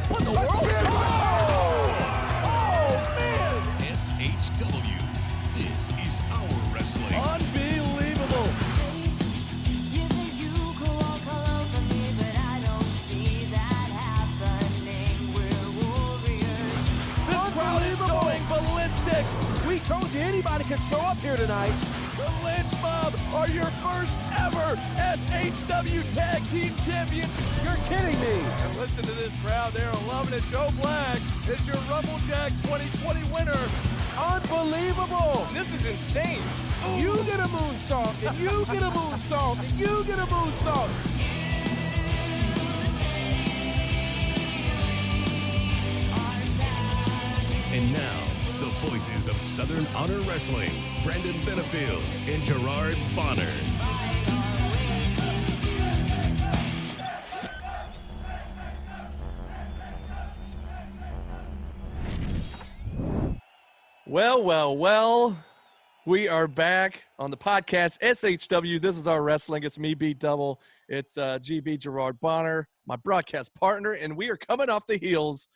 What the world? Oh, man! SHW. This is our wrestling. Unbelievable. You think you could walk all over me, but I don't see that happening. We're warriors. This crowd is going ballistic. We told you anybody could show up here tonight. The Lynch Mob are your first ever SHW Tag Team Champions. You're kidding me. And listen to this crowd. They're loving it. Joe Black is your RumbleJack 2020 winner. Unbelievable. This is insane. You get a moonsault, and you get a moonsault, and you get a moonsault. And now, the voices of Southern Honor Wrestling, Brandon Benefield and Gerard Bonner. Well. We are back on the podcast, SHW. This is our wrestling. It's me, B Double. It's GB Gerard Bonner, my broadcast partner, and we are coming off the heels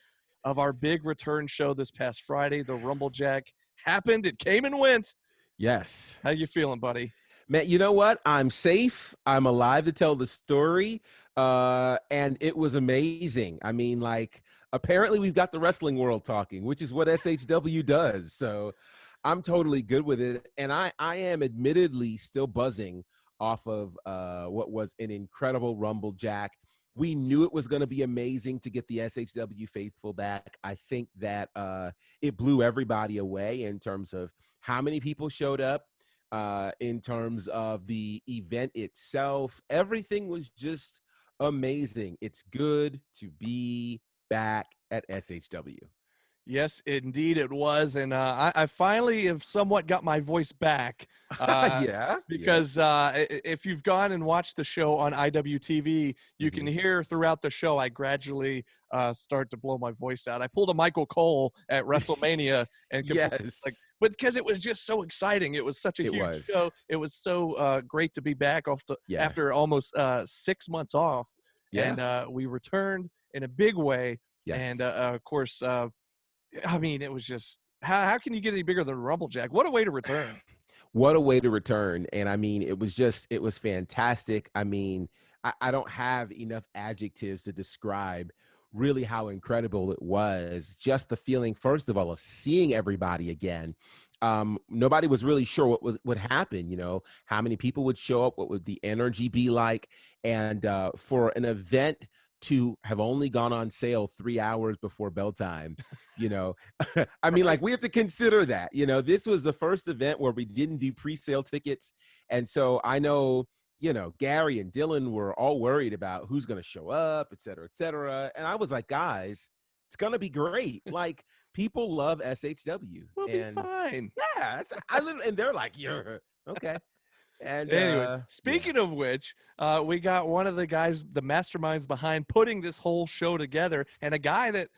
of our big return show this past Friday. The RumbleJack happened. It came and went. Yes. How you feeling, buddy? Man, you know what? I'm safe. I'm alive to tell the story. And it was amazing. I mean, like, apparently we've got the wrestling world talking, which is what SHW does. So I'm totally good with it. And I am admittedly still buzzing off of what was an incredible RumbleJack. We knew it was going to be amazing to get the SHW faithful back. I think that it blew everybody away in terms of how many people showed up, in terms of the event itself. Everything was just amazing. It's good to be back at SHW. Yes, indeed it was. And I finally have somewhat got my voice back. Because if you've gone and watched the show on IWTV, you can hear throughout the show I gradually start to blow my voice out. I pulled a Michael Cole at WrestleMania. And but because it was just so exciting. It was such a huge show. It was so great to be back after almost 6 months off. Yeah. And we returned in a big way. Yes. And, of course, I mean, it was just how can you get any bigger than RumbleJack? What a way to return. What a way to return. And I mean, it was fantastic. I mean, I don't have enough adjectives to describe really how incredible it was. Just the feeling, first of all, of seeing everybody again. Nobody was really sure what would happen, you know, how many people would show up, what would the energy be like. And for an event to have only gone on sale 3 hours before bell time, you know, I mean, like, we have to consider that, you know, this was the first event where we didn't do pre-sale tickets. And so I know, you know, Gary and Dylan were all worried about who's going to show up, et cetera, et cetera. And I was like, guys, it's going to be great. Like, people love SHW. We'll be fine. Yeah. And they're like, you're okay. And anyway, speaking of which, we got one of the guys, the masterminds behind putting this whole show together, and a guy that,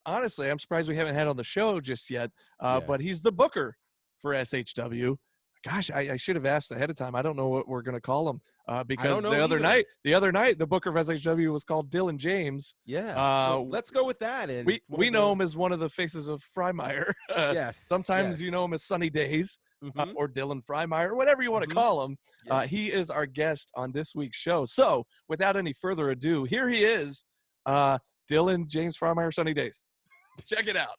honestly, I'm surprised we haven't had on the show just yet, but he's the booker for SHW. Gosh, I should have asked ahead of time. I don't know what we're going to call him because the other night, the booker of SHW was called Dylan James. Yeah, so let's go with that. And we know him as one of the faces of Frymyer. Yes. Sometimes you know him as Sunny Daze. Or Dylan Frymyer, whatever you want to call him. Yeah. He is our guest on this week's show. So without any further ado, here he is, Dylan James Frymyer, Sunny Daze. Check it out.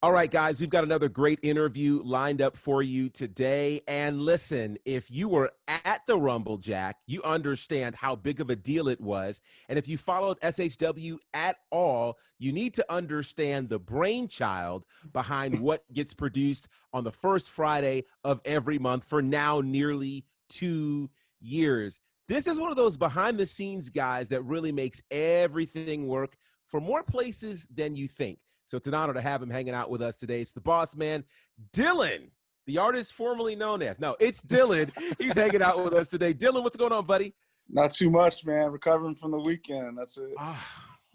All right, guys, we've got another great interview lined up for you today. And listen, if you were at the RumbleJack, you understand how big of a deal it was. And if you followed SHW at all, you need to understand the brainchild behind what gets produced on the first Friday of every month for now nearly 2 years. This is one of those behind-the-scenes guys that really makes everything work for more places than you think. So it's an honor to have him hanging out with us today. It's the boss man, Dylan, the artist formerly known as. No, it's Dylan. He's hanging out with us today. Dylan, what's going on, buddy? Not too much, man. Recovering from the weekend. That's it.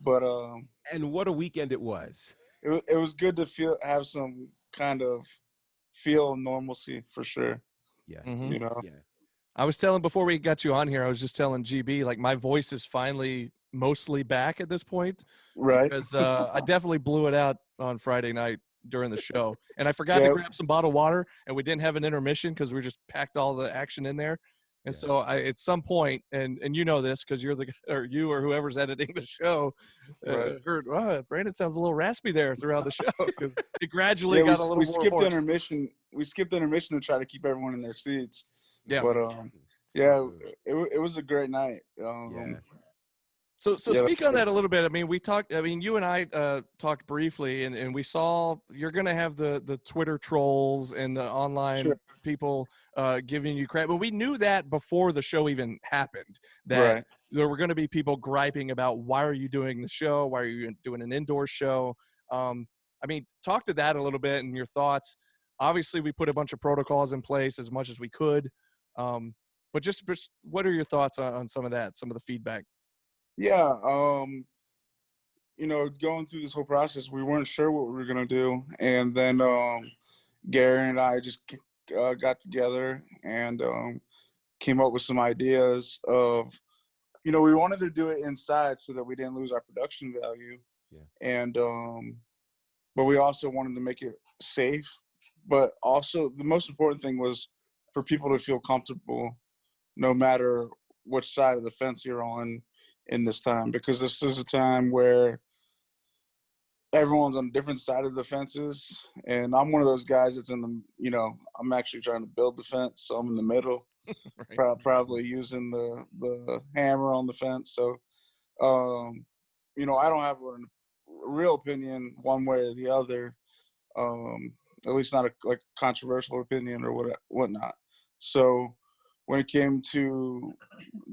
But and what a weekend it was. It was good to have some kind of feel of normalcy for sure. Yeah. You know. Yeah. I was telling before we got you on here, I was just telling GB, like my voice is finally mostly back at this point Right. because I definitely blew it out on Friday night during the show. And I forgot to Yeah. grab some bottled water, and we didn't have an intermission because we just packed all the action in there. And Yeah. so at some point, and you know this because you're the or you or whoever's editing the show, Right. heard, Brandon sounds a little raspy there throughout the show because it gradually Yeah, got a little we more skipped hoarse. intermission. We skipped intermission to try to keep everyone in their seats. Yeah. But yeah, Smooth. it was a great night. Yeah. So Yeah, speak on that a little bit. I mean, you and I talked briefly, and we saw you're going to have the Twitter trolls and the online Sure. people giving you crap. But we knew that before the show even happened, that Right. there were going to be people griping about why are you doing the show? Why are you doing an indoor show? I mean, talk to that a little bit and your thoughts. Obviously, we put a bunch of protocols in place as much as we could. But just what are your thoughts on some of that, some of the feedback? Yeah, going through this whole process, we weren't sure what we were gonna do, and then Gary and I just got together and came up with some ideas of, we wanted to do it inside so that we didn't lose our production value, Yeah. and but we also wanted to make it safe. But also, the most important thing was for people to feel comfortable, no matter which side of the fence you're on in this time, because this is a time where everyone's on a different side of the fences, and I'm one of those guys that's in I'm actually trying to build the fence, so I'm in the middle. Right. Probably using the hammer on the fence. So I don't have a real opinion one way or the other, at least not a controversial opinion or whatnot. So when it came to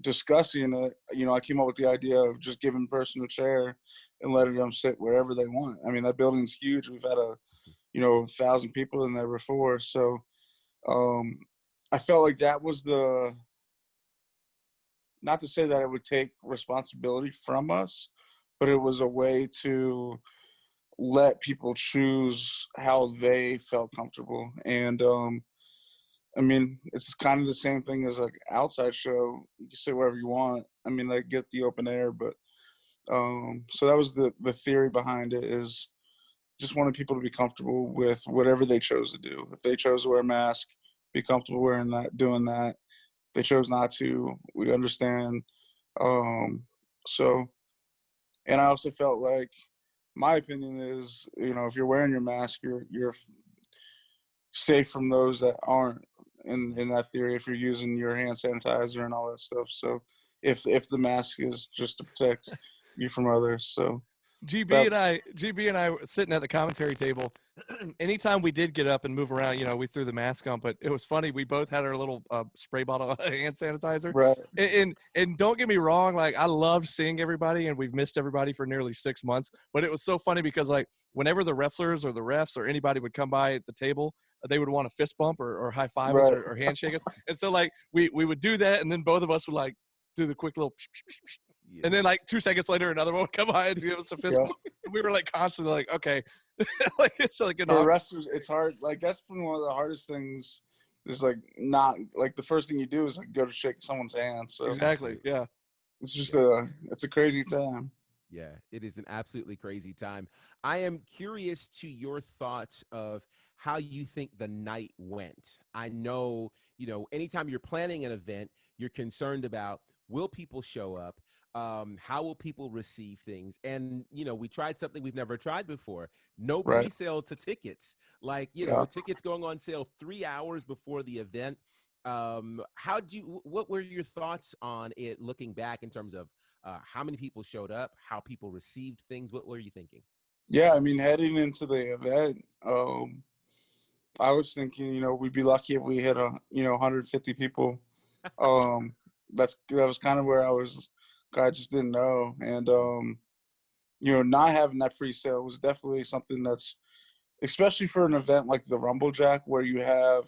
discussing it, I came up with the idea of just giving a person a chair and letting them sit wherever they want. I mean, that building's huge. We've had 1,000 people in there before. So I felt like that was not to say that it would take responsibility from us, but it was a way to let people choose how they felt comfortable. And I mean, it's kind of the same thing as like outside show. You can sit wherever you want. I mean, like get the open air, but so that was the theory behind it, is just wanted people to be comfortable with whatever they chose to do. If they chose to wear a mask, be comfortable wearing that, doing that. If they chose not to, we understand. So, and I also felt like my opinion is, if you're wearing your mask, you're safe from those that aren't in that theory, if you're using your hand sanitizer and all that stuff. So if the mask is just to protect you from others. So GB and I were sitting at the commentary table. Anytime we did get up and move around, we threw the mask on, but it was funny. We both had our little spray bottle of hand sanitizer. right. And don't get me wrong, like I loved seeing everybody, and we've missed everybody for nearly 6 months. But it was so funny because like whenever the wrestlers or the refs or anybody would come by at the table, they would want to fist bump or high five us Right. or handshake us. And so like we would do that, and then both of us would like do the quick little psh, psh, psh, psh. Yeah. And then like 2 seconds later, another one would come by and give us a fist Yeah. bump. We were like constantly like, okay, like it's like an For wrestlers, it's hard. Like that's been one of the hardest things. Is like not like the first thing you do is like go to shake someone's hand. So exactly, yeah. it's just it's a crazy time. Yeah, it is an absolutely crazy time. I am curious to your thoughts of how you think the night went. I know, anytime you're planning an event, you're concerned about, will people show up? How will people receive things? And, we tried something we've never tried before. No Right. pre-sale to tickets. Like, Yeah. tickets going on sale 3 hours before the event. What were your thoughts on it looking back in terms of how many people showed up, how people received things? What were you thinking? Yeah, I mean, heading into the event, I was thinking, we'd be lucky if we hit 150 people. That was kind of where I just didn't know. And, not having that pre-sale was definitely something that's, especially for an event like the RumbleJack, where you have,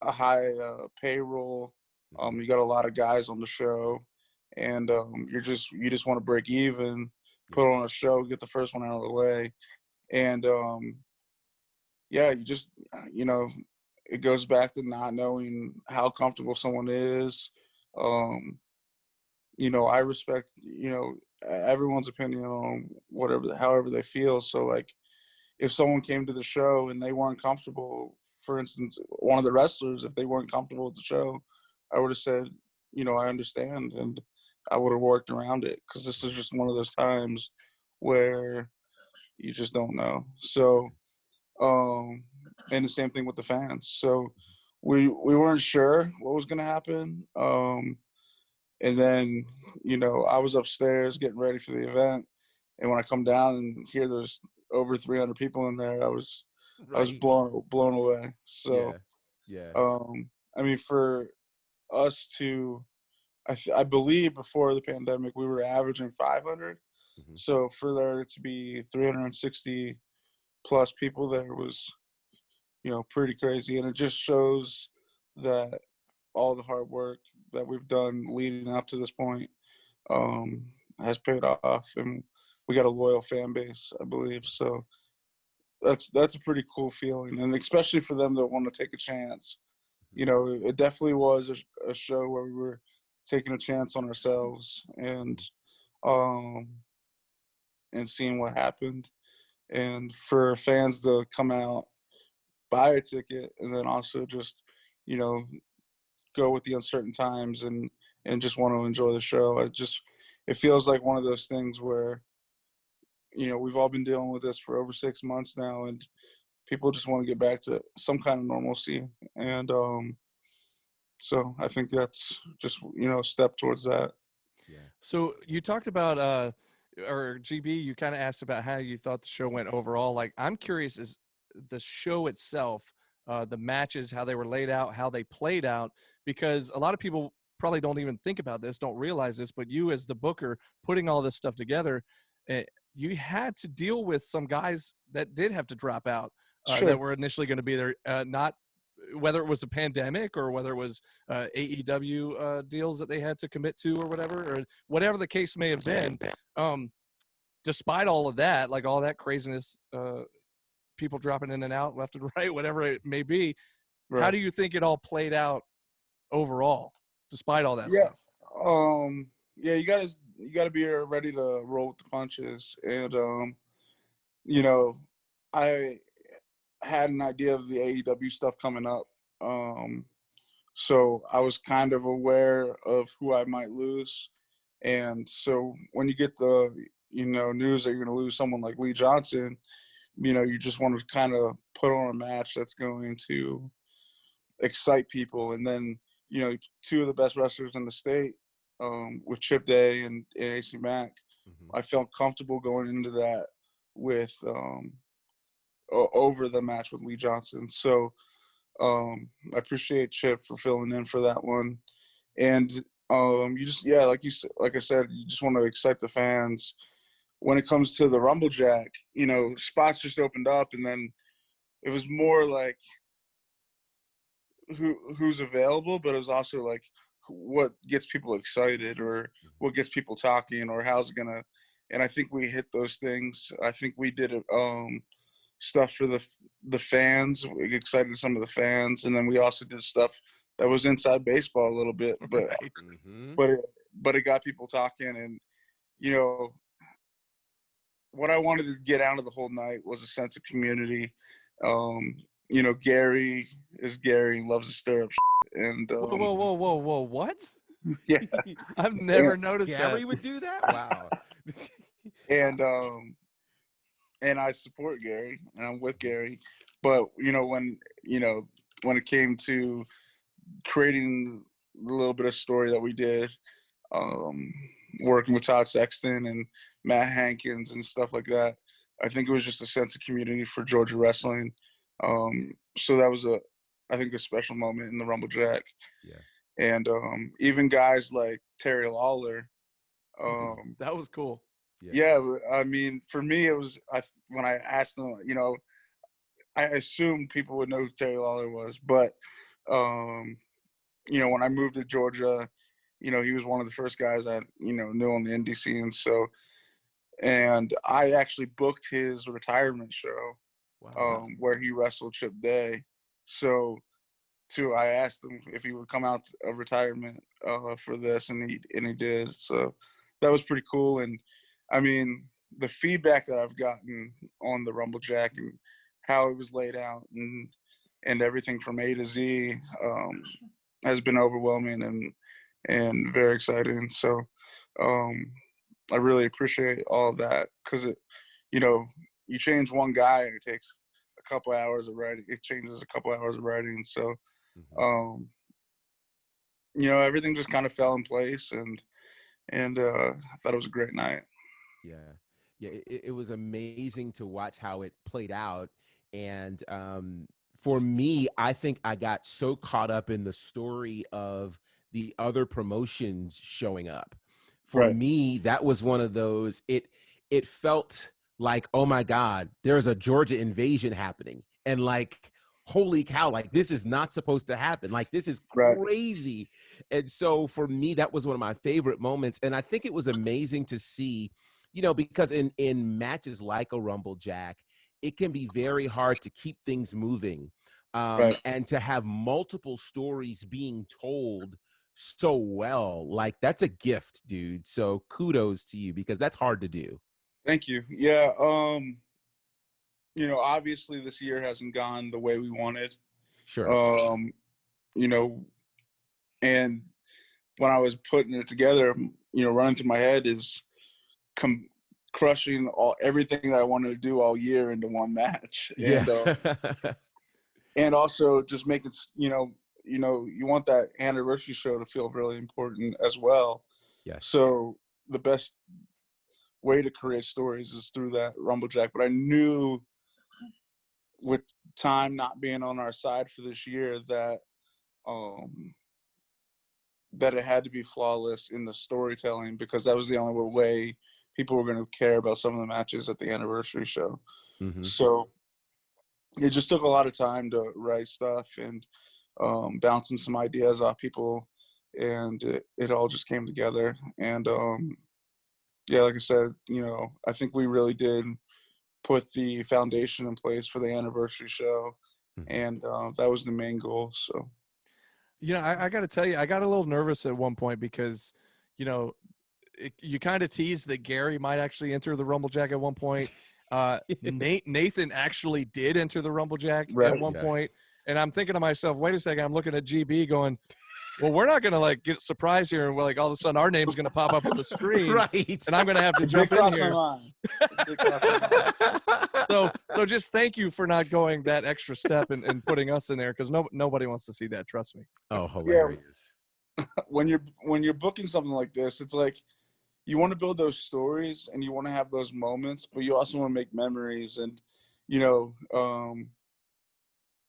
a high payroll, you got a lot of guys on the show, and you just want to break even, put on a show, get the first one out of the way. And, yeah, you just, it goes back to not knowing how comfortable someone is. Um, I respect, everyone's opinion on however they feel. So like, if someone came to the show and they weren't comfortable, for instance, one of the wrestlers, if they weren't comfortable with the show, I would have said, I understand, and I would have worked around it, because this is just one of those times where you just don't know. So, and the same thing with the fans. So we weren't sure what was going to happen. And then, I was upstairs getting ready for the event, and when I come down and hear there's over 300 people in there, I was Right. blown away. So, Yeah. Yeah. I mean, for us to, I believe before the pandemic we were averaging 500. Mhm. So for there to be 360 plus people there was, pretty crazy, and it just shows that all the hard work that we've done leading up to this point um, has paid off, and we got a loyal fan base, I believe. So that's a pretty cool feeling, and especially for them that want to take a chance. It definitely was a show where we were taking a chance on ourselves, um, and seeing what happened, and for fans to come out, buy a ticket, and then also just, you know, go with the uncertain times, and just want to enjoy the show. It feels like one of those things where, we've all been dealing with this for over 6 months now, and people just want to get back to some kind of normalcy. And so I think that's just, a step towards that. Yeah. So you talked about or GB, you kind of asked about how you thought the show went overall. Like, I'm curious, is the show itself, the matches, how they were laid out, how they played out, because a lot of people probably don't even think about this, don't realize this, but you as the booker putting all this stuff together, uh, you had to deal with some guys that did have to drop out, that Sure. were initially going to be there, not whether it was a pandemic or whether it was AEW deals that they had to commit to or whatever the case may have been. Despite all of that, like all that craziness, people dropping in and out left and right, whatever it may be, how Right. do you think it all played out overall, despite all that Yeah. stuff? Yeah, you gotta be ready to roll with the punches. And you know, I had an idea of the AEW stuff coming up. Um, so I was kind of aware of who I might lose. And so when you get the, news that you're going to lose someone like Lee Johnson, you just want to kind of put on a match that's going to excite people. And then, two of the best wrestlers in the state, with Chip Day and AC Mack, Mhm. I felt comfortable going into that with, over the match with Lee Johnson. So I appreciate Chip for filling in for that one. And you just, yeah, like I said, you just want to excite the fans. When it comes to the RumbleJack, spots just opened up, and then it was more like who's available, but it was also like what gets people excited, or what gets people talking, or how's it gonna. And I think we hit those things. I think we did stuff for the fans. We excited some of the fans, and then we also did stuff that was inside baseball a little bit, but Right. Mhm. but it, but it got people talking. And you know what I wanted to get out of the whole night was a sense of community. Um, Gary is Gary, loves to stir up shit, and Whoa, whoa, whoa, whoa, whoa! What? yeah, I've and, never noticed that. Gary would do that? Wow. and um, and I support Gary, and I'm with Gary. But when it came to creating the little bit of story that we did, um, working with Todd Sexton and Matt Hankins and stuff like that, I think it was just a sense of community for Georgia wrestling. So that was I think, a special moment in the RumbleJack. Yeah. And even guys like Terry Lawler. That was cool. Yeah. Yeah, I mean, for me, it was when I asked them, I assumed people would know who Terry Lawler was, but um, when I moved to Georgia, he was one of the first guys I, knew on the indie scene. So, and I actually booked his retirement show, Wow. where he wrestled Chip Day. So I asked him if he would come out of retirement for this, and he did. So that was pretty cool. And I mean, the feedback that I've gotten on the RumbleJack and how it was laid out and everything from A to Z has been overwhelming and very exciting. So I really appreciate all of that, because you change one guy and it takes a couple hours of writing. It changes a couple hours of writing. So everything just kind of fell in place, and I thought it was a great night. Yeah, it was amazing to watch how it played out. And for me, I think I got so caught up in the story of the other promotions showing up. For Right. me, that was one of those, it felt like, oh my God, there's a Georgia invasion happening. And like, holy cow, like this is not supposed to happen. Like this is crazy. Right. And so for me, that was one of my favorite moments. And I think it was amazing to see, because in matches like a RumbleJack, it can be very hard to keep things moving. And to have multiple stories being told so well, like that's a gift, dude. So kudos to you, because that's hard to do. Thank you. Yeah. Obviously this year hasn't gone the way we wanted. Sure. And when I was putting it together, running through my head is crushing everything that I wanted to do all year into one match. Yeah. And also just making, you want that anniversary show to feel really important as well. Yes. So the best way to create stories is through that RumbleJack. But I knew with time not being on our side for this year that that it had to be flawless in the storytelling, because that was the only way people were going to care about some of the matches at the anniversary show. So it just took a lot of time to write stuff and bouncing some ideas off people, and it all just came together. And yeah, like I said, I think we really did put the foundation in place for the anniversary show, and that was the main goal. So I got to tell you, I got a little nervous at one point because you kind of teased that Gary might actually enter the RumbleJack at one point. Nathan actually did enter the RumbleJack at one point. And I'm thinking to myself, wait a second, I'm looking at GB going, well, we're not going to like get surprised here. And we're like, all of a sudden our name's going to pop up on the screen. Right. And I'm going to have to jump in here. So just thank you for not going that extra step and putting us in there, because nobody wants to see that. Trust me. Oh, hilarious. Yeah. When you're booking something like this, it's like you want to build those stories and you want to have those moments, but you also want to make memories. And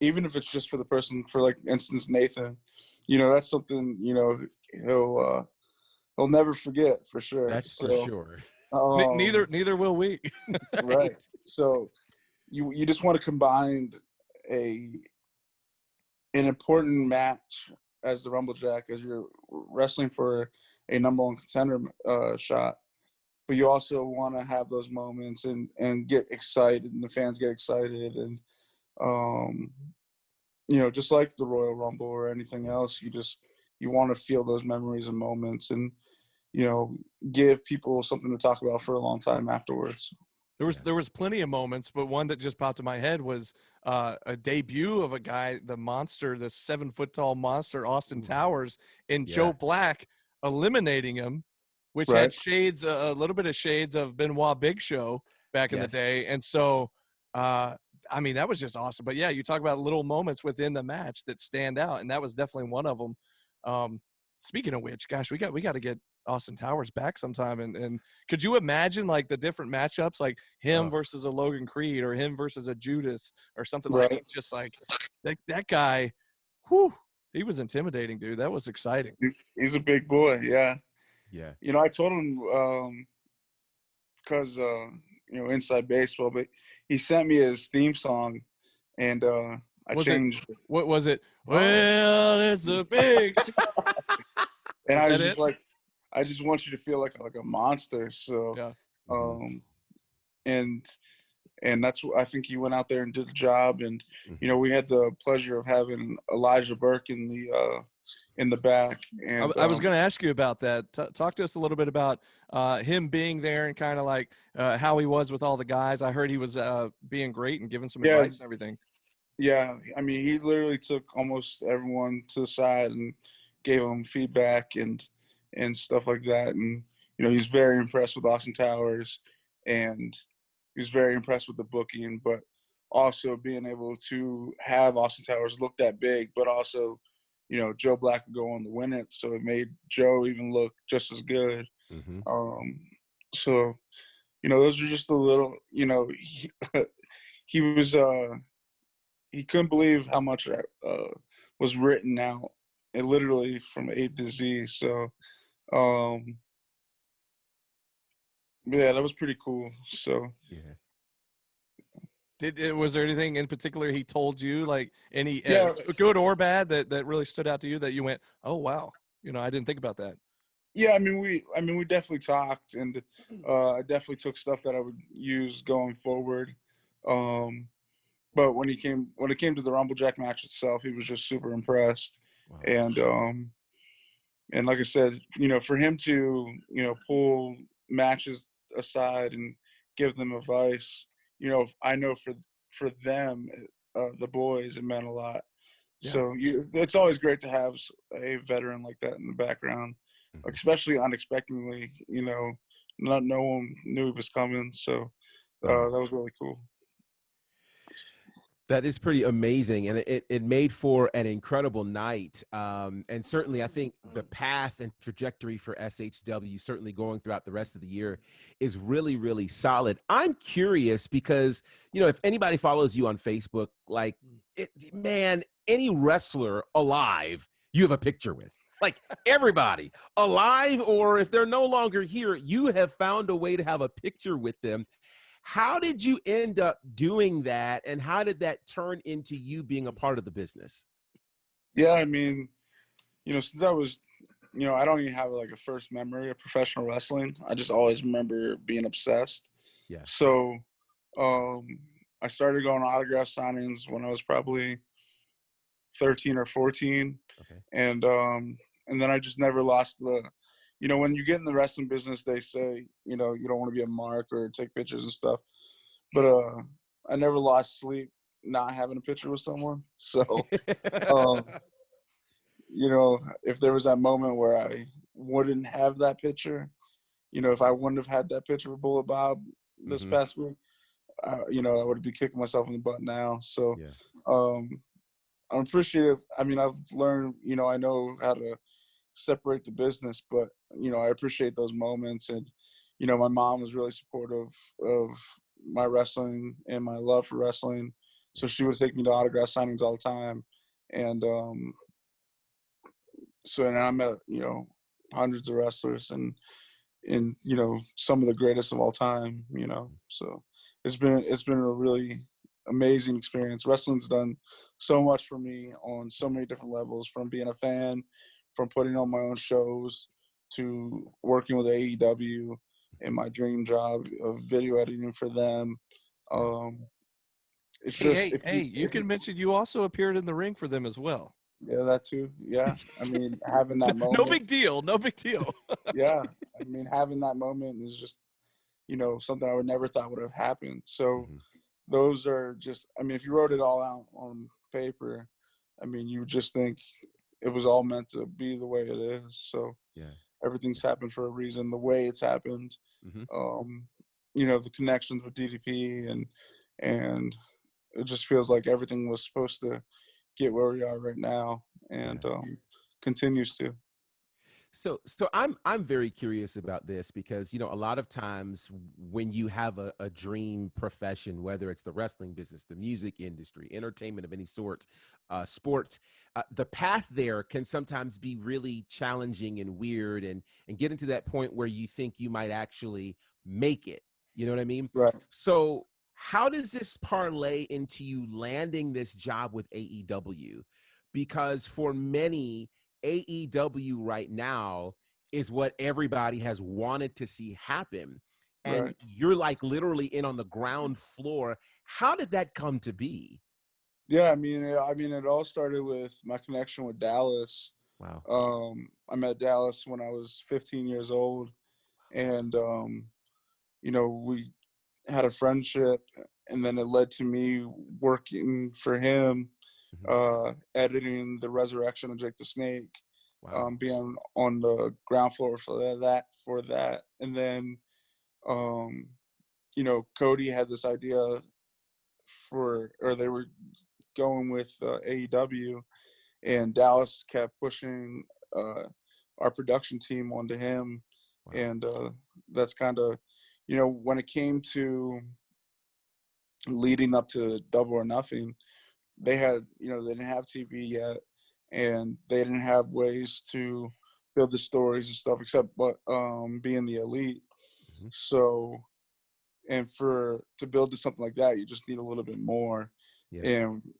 even if it's just for the person, for like instance Nathan, that's something he'll never forget for sure. That's for sure. Neither will we. Right. So you just want to combine an important match as the RumbleJack, as you're wrestling for a number one contender shot, but you also want to have those moments and get excited, and the fans get excited, and just like the Royal Rumble or anything else, you want to feel those memories and moments, and give people something to talk about for a long time afterwards. There was plenty of moments, but one that just popped in my head was a debut of a guy, the monster, the 7-foot tall monster, Austin Towers, and Joe Black eliminating him, which had shades, a little bit of shades of Benoit Big Show back in the day. And so, I mean, that was just awesome. But yeah, you talk about little moments within the match that stand out, and that was definitely one of them. Speaking of which, gosh, we got to get Austin Towers back sometime. And could you imagine like the different matchups, like him versus a Logan Creed, or him versus a Judas, or something like that? Just like that guy, whew, he was intimidating, dude. That was exciting. He's a big boy. Yeah. I told him because Inside Baseball, but he sent me his theme song, and I changed it. What was it? Well, it's a big and I was just like, I just want you to feel like a monster. So, and and that's what I think he went out there and did the job. And you know, we had the pleasure of having Elijah Burke in the back. And I was going to ask you about that. Talk to us a little bit about him being there and kind of like how he was with all the guys. I heard he was being great and giving some advice and everything. Yeah, I mean, he literally took almost everyone to the side and gave them feedback and stuff like that. And you know, he's very impressed with Austin Towers, and he was very impressed with the booking, but also being able to have Austin Towers look that big, but also, you know, Joe Black would go on to win it, so it made Joe even look just as good. So, you know, those are just a little, you know, he was he couldn't believe how much was written out, and literally from A to Z. So, yeah, that was pretty cool. So, Yeah. Was there anything in particular he told you, like any yeah, good or bad, that really stood out to you that you went, oh wow, you know, I didn't think about that? yeah. I mean, we definitely talked, and I definitely took stuff that I would use going forward. But when it came to the RumbleJack match itself, he was just super impressed. Wow. And like I said, you know, for him to, you know, pull matches aside and give them advice, you know, I know for them, the boys, it meant a lot. Yeah. So it's always great to have a veteran like that in the background, especially unexpectedly. You know, no one knew it was coming, so that was really cool. That is pretty amazing, and it made for an incredible night. And certainly, I think the path and trajectory for SHW, certainly going throughout the rest of the year, is really, really solid. I'm curious because, you know, if anybody follows you on Facebook, like, man, any wrestler alive, you have a picture with. Like everybody alive, or if they're no longer here, you have found a way to have a picture with them. How did you end up doing that, and how did that turn into you being a part of the business? Yeah, I mean, you know, since I was, you know, I don't even have like a first memory of professional wrestling. I just always remember being obsessed. Yeah. So, I started going to autograph signings when I was probably 13 or 14. Okay. And then I just never lost the, you know, when you get in the wrestling business, they say, you know, you don't want to be a mark or take pictures and stuff. But I never lost sleep not having a picture with someone. So, you know, if there was that moment where I wouldn't have that picture, you know, if I wouldn't have had that picture with Bullet Bob this past week, you know, I would be kicking myself in the butt now. So, I'm appreciative. I mean, I've learned, you know, I know how to separate the business, but, you know, I appreciate those moments. And, you know, my mom was really supportive of my wrestling and my love for wrestling. So she would take me to autograph signings all the time. And so now I met, you know, hundreds of wrestlers and, you know, some of the greatest of all time, you know. So it's been a really amazing experience. Wrestling's done so much for me on so many different levels, from being a fan, from putting on my own shows, to working with AEW in my dream job of video editing for them. It's just Hey, you can mention you also appeared in the ring for them as well. yeah, that too. Yeah, I mean, having that moment. No big deal. No big deal. Yeah, I mean, having that moment is just, you know, something I would never thought would have happened. So those are just, I mean, if you wrote it all out on paper, I mean, you would just think it was all meant to be the way it is. So everything's happened for a reason, the way it's happened. You know, the connections with DDP, and it just feels like everything was supposed to get where we are right now, and continues to. So I'm very curious about this because, you know, a lot of times when you have a dream profession, whether it's the wrestling business, the music industry, entertainment of any sort, sports, the path there can sometimes be really challenging and weird, and getting to that point where you think you might actually make it. You know what I mean? Right. So how does this parlay into you landing this job with AEW? Because for many, AEW right now is what everybody has wanted to see happen. and Right. you're like literally in on the ground floor. How did that come to be? Yeah, it all started with my connection with Dallas. Wow. I met Dallas when I was 15 years old, and we had a friendship, and then it led to me working for him, Mhm. editing the Resurrection of Jake the Snake, Wow. being on the ground floor for that, and then Cody had this idea or they were going with AEW, and Dallas kept pushing uh, our production team onto him, Wow. and that's kind of, when it came to leading up to Double or Nothing, they didn't have TV yet, and they didn't have ways to build the stories and stuff except but being the elite. Mhm. So, and to build to something like that, you just need a little bit more. Yeah. And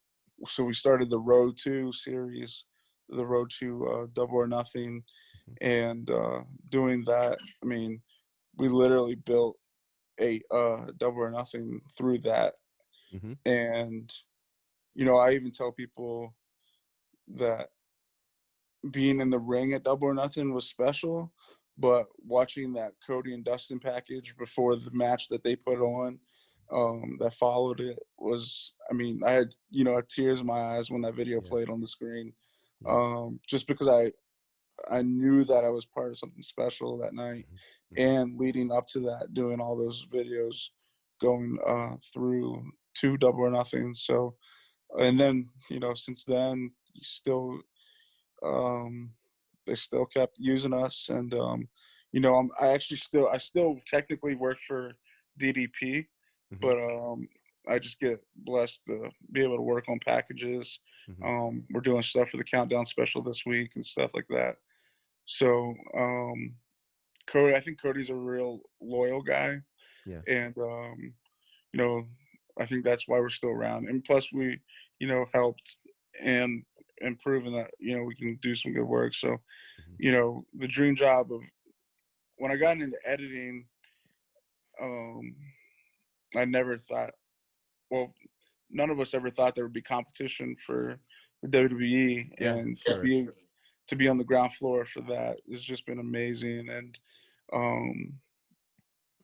so we started the Road to series, the Road to Double or Nothing, Mhm. and doing that. We literally built a Double or Nothing through that. Mhm. And I even tell people that being in the ring at Double or Nothing was special, but watching that Cody and Dustin package before the match that they put on, that followed it was, I had, tears in my eyes when that video Yeah. played on the screen, Yeah. just because I knew that I was part of something special that night, Mhm. Mhm. and leading up to that, doing all those videos, going through to Double or Nothing. So, and then since then, still um, they still kept using us, and I still technically work for DDP, Mhm. but I just get blessed to be able to work on packages. Mhm. We're doing stuff for the countdown special this week and stuff like that. So Cody, I think Cody's a real loyal guy, Yeah. and you know, I think that's why we're still around. And plus, we, helped and proven that we can do some good work. So, Mhm. the dream job of when I got into editing, um, I never thought. Well, none of us ever thought there would be competition for WWE, Yeah. and Sure. to be on the ground floor for that has just been amazing, and um,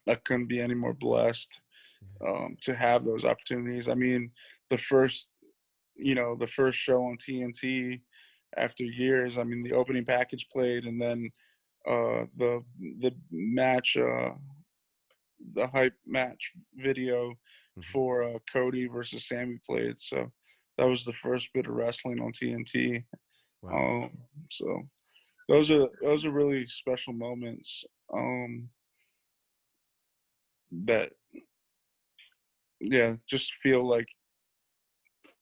I couldn't be any more blessed Yeah. to have those opportunities. The first the first show on TNT after years. The opening package played, and then the match, the hype match video Mhm. for Cody versus Sammy played. So that was the first bit of wrestling on TNT. Wow. Um, so those are really special moments, that just feel like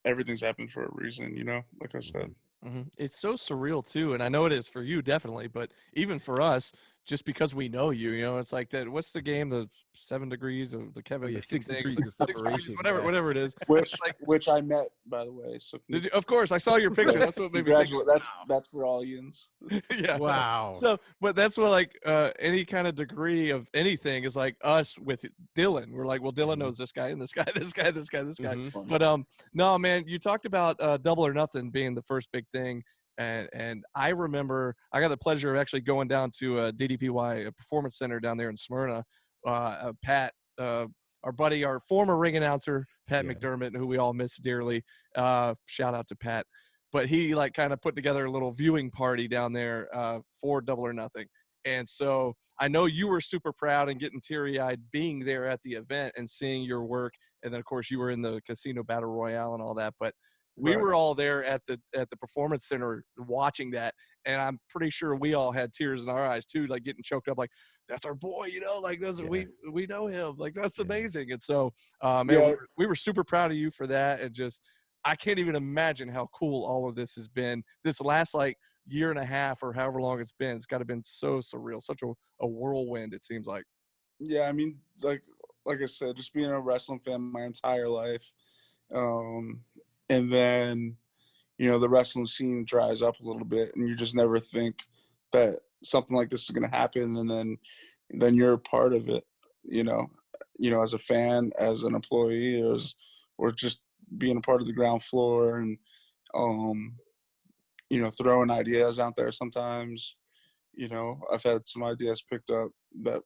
everything's happened for a reason. Like I said. Mhm. It's so surreal too, and I know it is for you definitely, but even for us, just because we know you, it's like that. What's the game? The 7 degrees of the Oh Kevin yeah, Bacon 6 thing. It's degrees like of 6 degrees, separation. whatever, Yeah. whatever it is. which Like, which I met, by the way. So did you? Of course, I saw your picture. That's what made me think. congratulations. That's for all Ians. Yeah. Wow. So, but that's what like any kind of degree of anything is like us with Dylan. We're like, well, Dylan Mhm. knows this guy and this guy, this guy, this guy, this guy. Mhm. But no, man, you talked about Double or Nothing being the first big thing. And I remember I got the pleasure of actually going down to DDPY Performance Center down there in Smyrna. Pat, our buddy, our former ring announcer, Pat Yeah. McDermott, who we all miss dearly. Shout out to Pat. But he like kind of put together a little viewing party down there for Double or Nothing. And so I know you were super proud and getting teary-eyed being there at the event and seeing your work. And then of course you were in the casino battle royale and all that. But we Right. were all there at the performance center watching that, and I'm pretty sure we all had tears in our eyes too, like getting choked up, like that's our boy, like that's Yeah. we know him, like that's Yeah. amazing. And so, man, Yeah. we were super proud of you for that, and just I can't even imagine how cool all of this has been. This last like year and a half or however long it's been, it's got to been so surreal, such a whirlwind. It seems like. Yeah. Like I said, just being a wrestling fan my entire life, um, and then the wrestling scene dries up a little bit, and you just never think that something like this is going to happen, and then you're a part of it. you know, as a fan, as an employee, or just being a part of the ground floor, and um, throwing ideas out there sometimes. I've had some ideas picked up that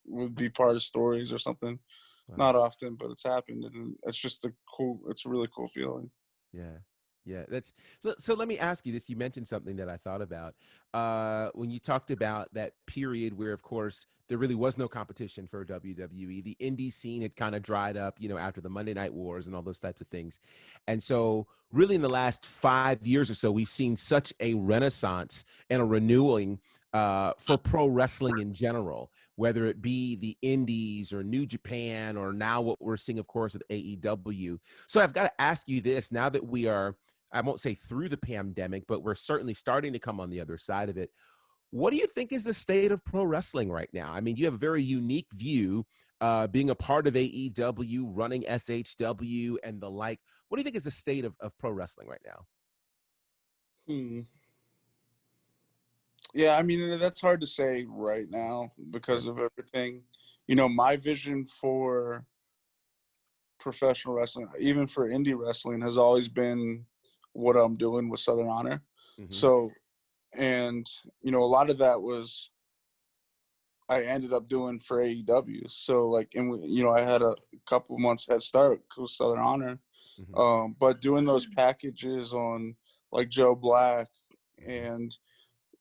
would be part of stories or something. Wow. Not often, but it's happened, and it's a really cool feeling. Yeah. Yeah. So let me ask you this. You mentioned something that I thought about. When you talked about that period where, of course, there really was no competition for WWE. The indie scene had kind of dried up, after the Monday Night Wars and all those types of things. And so really in the last 5 years or so, we've seen such a renaissance and a renewing for pro wrestling in general, whether it be the indies or New Japan, or now what we're seeing, of course, with AEW. So I've got to ask you this, now that we are, I won't say through the pandemic, but we're certainly starting to come on the other side of it. What do you think is the state of pro wrestling right now? I mean, you have a very unique view, being a part of AEW, running SHW and the like. What do you think is the state of pro wrestling right now? Hmm. Yeah, I mean, that's hard to say right now Sure. because of everything. My vision for professional wrestling, even for indie wrestling, has always been what I'm doing with Southern Honor. Hmm. So, and a lot of that was I ended up doing for AEW. So, like, and I had a couple months head start with Southern Honor, Hmm. but doing those packages on like Joe Black, Hmm. and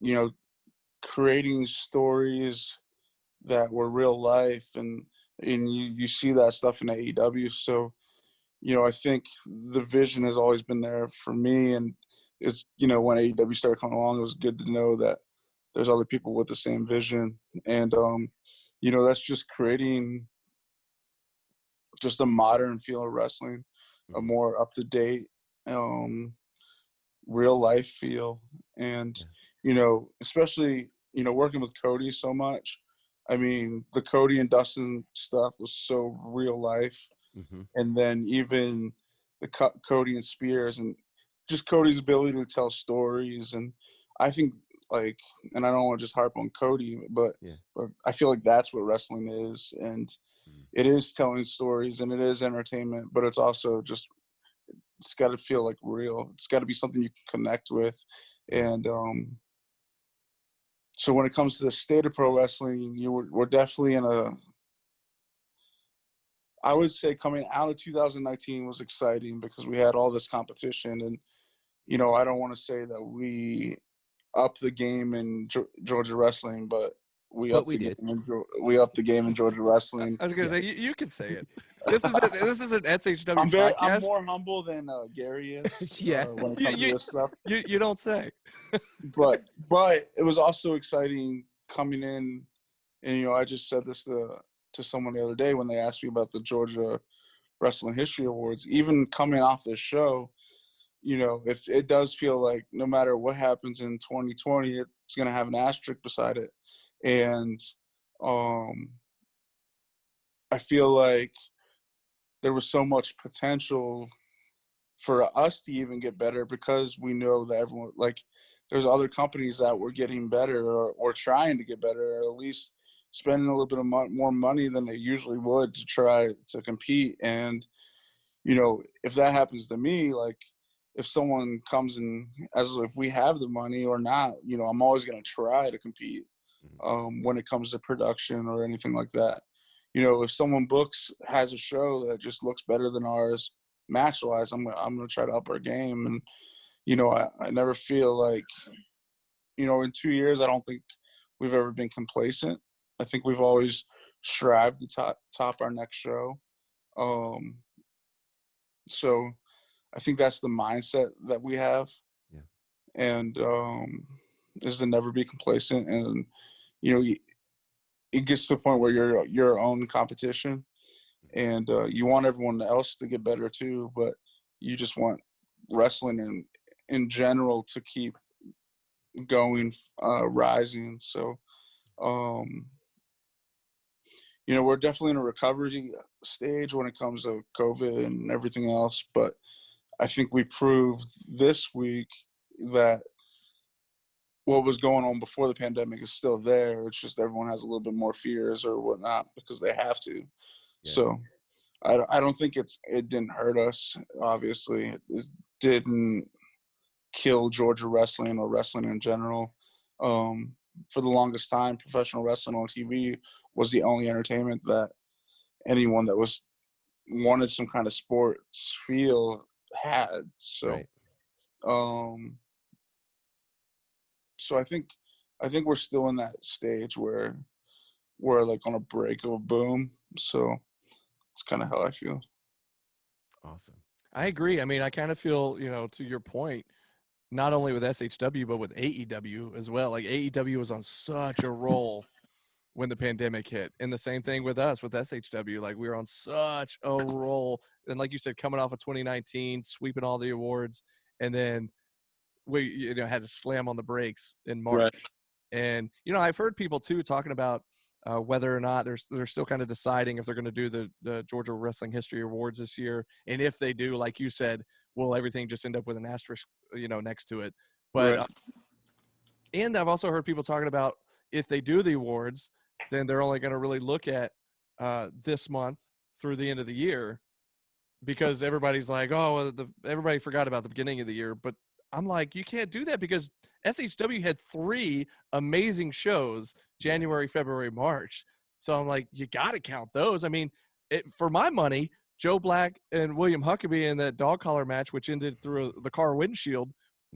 you know creating stories that were real life, and you see that stuff in AEW. So I think the vision has always been there for me, and it's when AEW started coming along, it was good to know that there's other people with the same vision, and that's just creating just a modern feel of wrestling, a Hmm. more up to date, um, real life feel, and Yeah. especially working with Cody so much. I mean, the Cody and Dustin stuff was so real life, Hmm. and then even the Cody and Spears, and just Cody's ability to tell stories. And I think, like, and I don't want to just harp on Cody, but Yeah. I feel like that's what wrestling is, and Mm. it is telling stories, and it is entertainment, but it's also just it's got to feel like real. It's got to be something you can connect with, Yeah. and so when it comes to the state of pro wrestling, we're definitely in a. I would say coming out of 2019 was exciting because we had all this competition, and I don't want to say that we upped the game in Georgia wrestling, but we But upped we the game. did. We upped the game in Georgia wrestling. I was gonna Yeah. say you can say it. This is an SHW I'm podcast. more humble than Gary is Yeah. when it You comes to you this stuff. you don't say. But it was also exciting coming in, and I just said this to someone the other day when they asked me about the Georgia Wrestling History Awards. Even coming off this show, if it does feel like no matter what happens in 2020, it's going to have an asterisk beside it. And um, I feel like there was so much potential for us to even get better because we know that everyone, like, there's other companies that were getting better, or trying to get better, or at least spending a little bit of more money than they usually would to try to compete. And if that happens to me, like, if someone comes in, as if we have the money or not, I'm always going to try to compete Mhm. when it comes to production or anything like that. If someone has a show that just looks better than ours match wise, I'm gonna try to up our game. And I never feel like, in 2 years, I don't think we've ever been complacent. I think we've always strived to top our next show. Um, so I think that's the mindset that we have, Yeah. and is to never be complacent. And it gets to the point where you're your own competition, and you want everyone else to get better too, but you just want wrestling in general to keep going, rising. So um, we're definitely in a recovery stage when it comes to COVID and everything else, but I think we proved this week that what was going on before the pandemic is still there. It's just everyone has a little bit more fears or whatnot because they have to. Yeah. So I don't think it didn't hurt us. Obviously, it didn't kill Georgia wrestling or wrestling in general. For the longest time, professional wrestling on TV was the only entertainment that anyone that wanted some kind of sports feel had. So, Right. so I think we're still in that stage where we're like on a break of a boom. So it's kind of how I feel. Awesome. I agree. I mean, I kind of feel, to your point, not only with SHW, but with AEW as well. Like AEW was on such a roll when the pandemic hit. And the same thing with us with SHW. Like we were on such a roll. And like you said, coming off of 2019, sweeping all the awards, and then we had to slam on the brakes in March. Right. And I've heard people too talking about whether or not they're still kind of deciding if they're going to do the Georgia Wrestling History Awards this year, and if they do, like you said, will everything just end up with an asterisk, next to it? But Right. And I've also heard people talking about if they do the awards, then they're only going to really look at this month through the end of the year, because everybody's like, oh, well, everybody forgot about the beginning of the year. But I'm like, you can't do that because SHW had 3 amazing shows, January, February, March. So I'm like, you got to count those. I mean, for my money, Joe Black and William Huckabee in that dog collar match, which ended through the car windshield.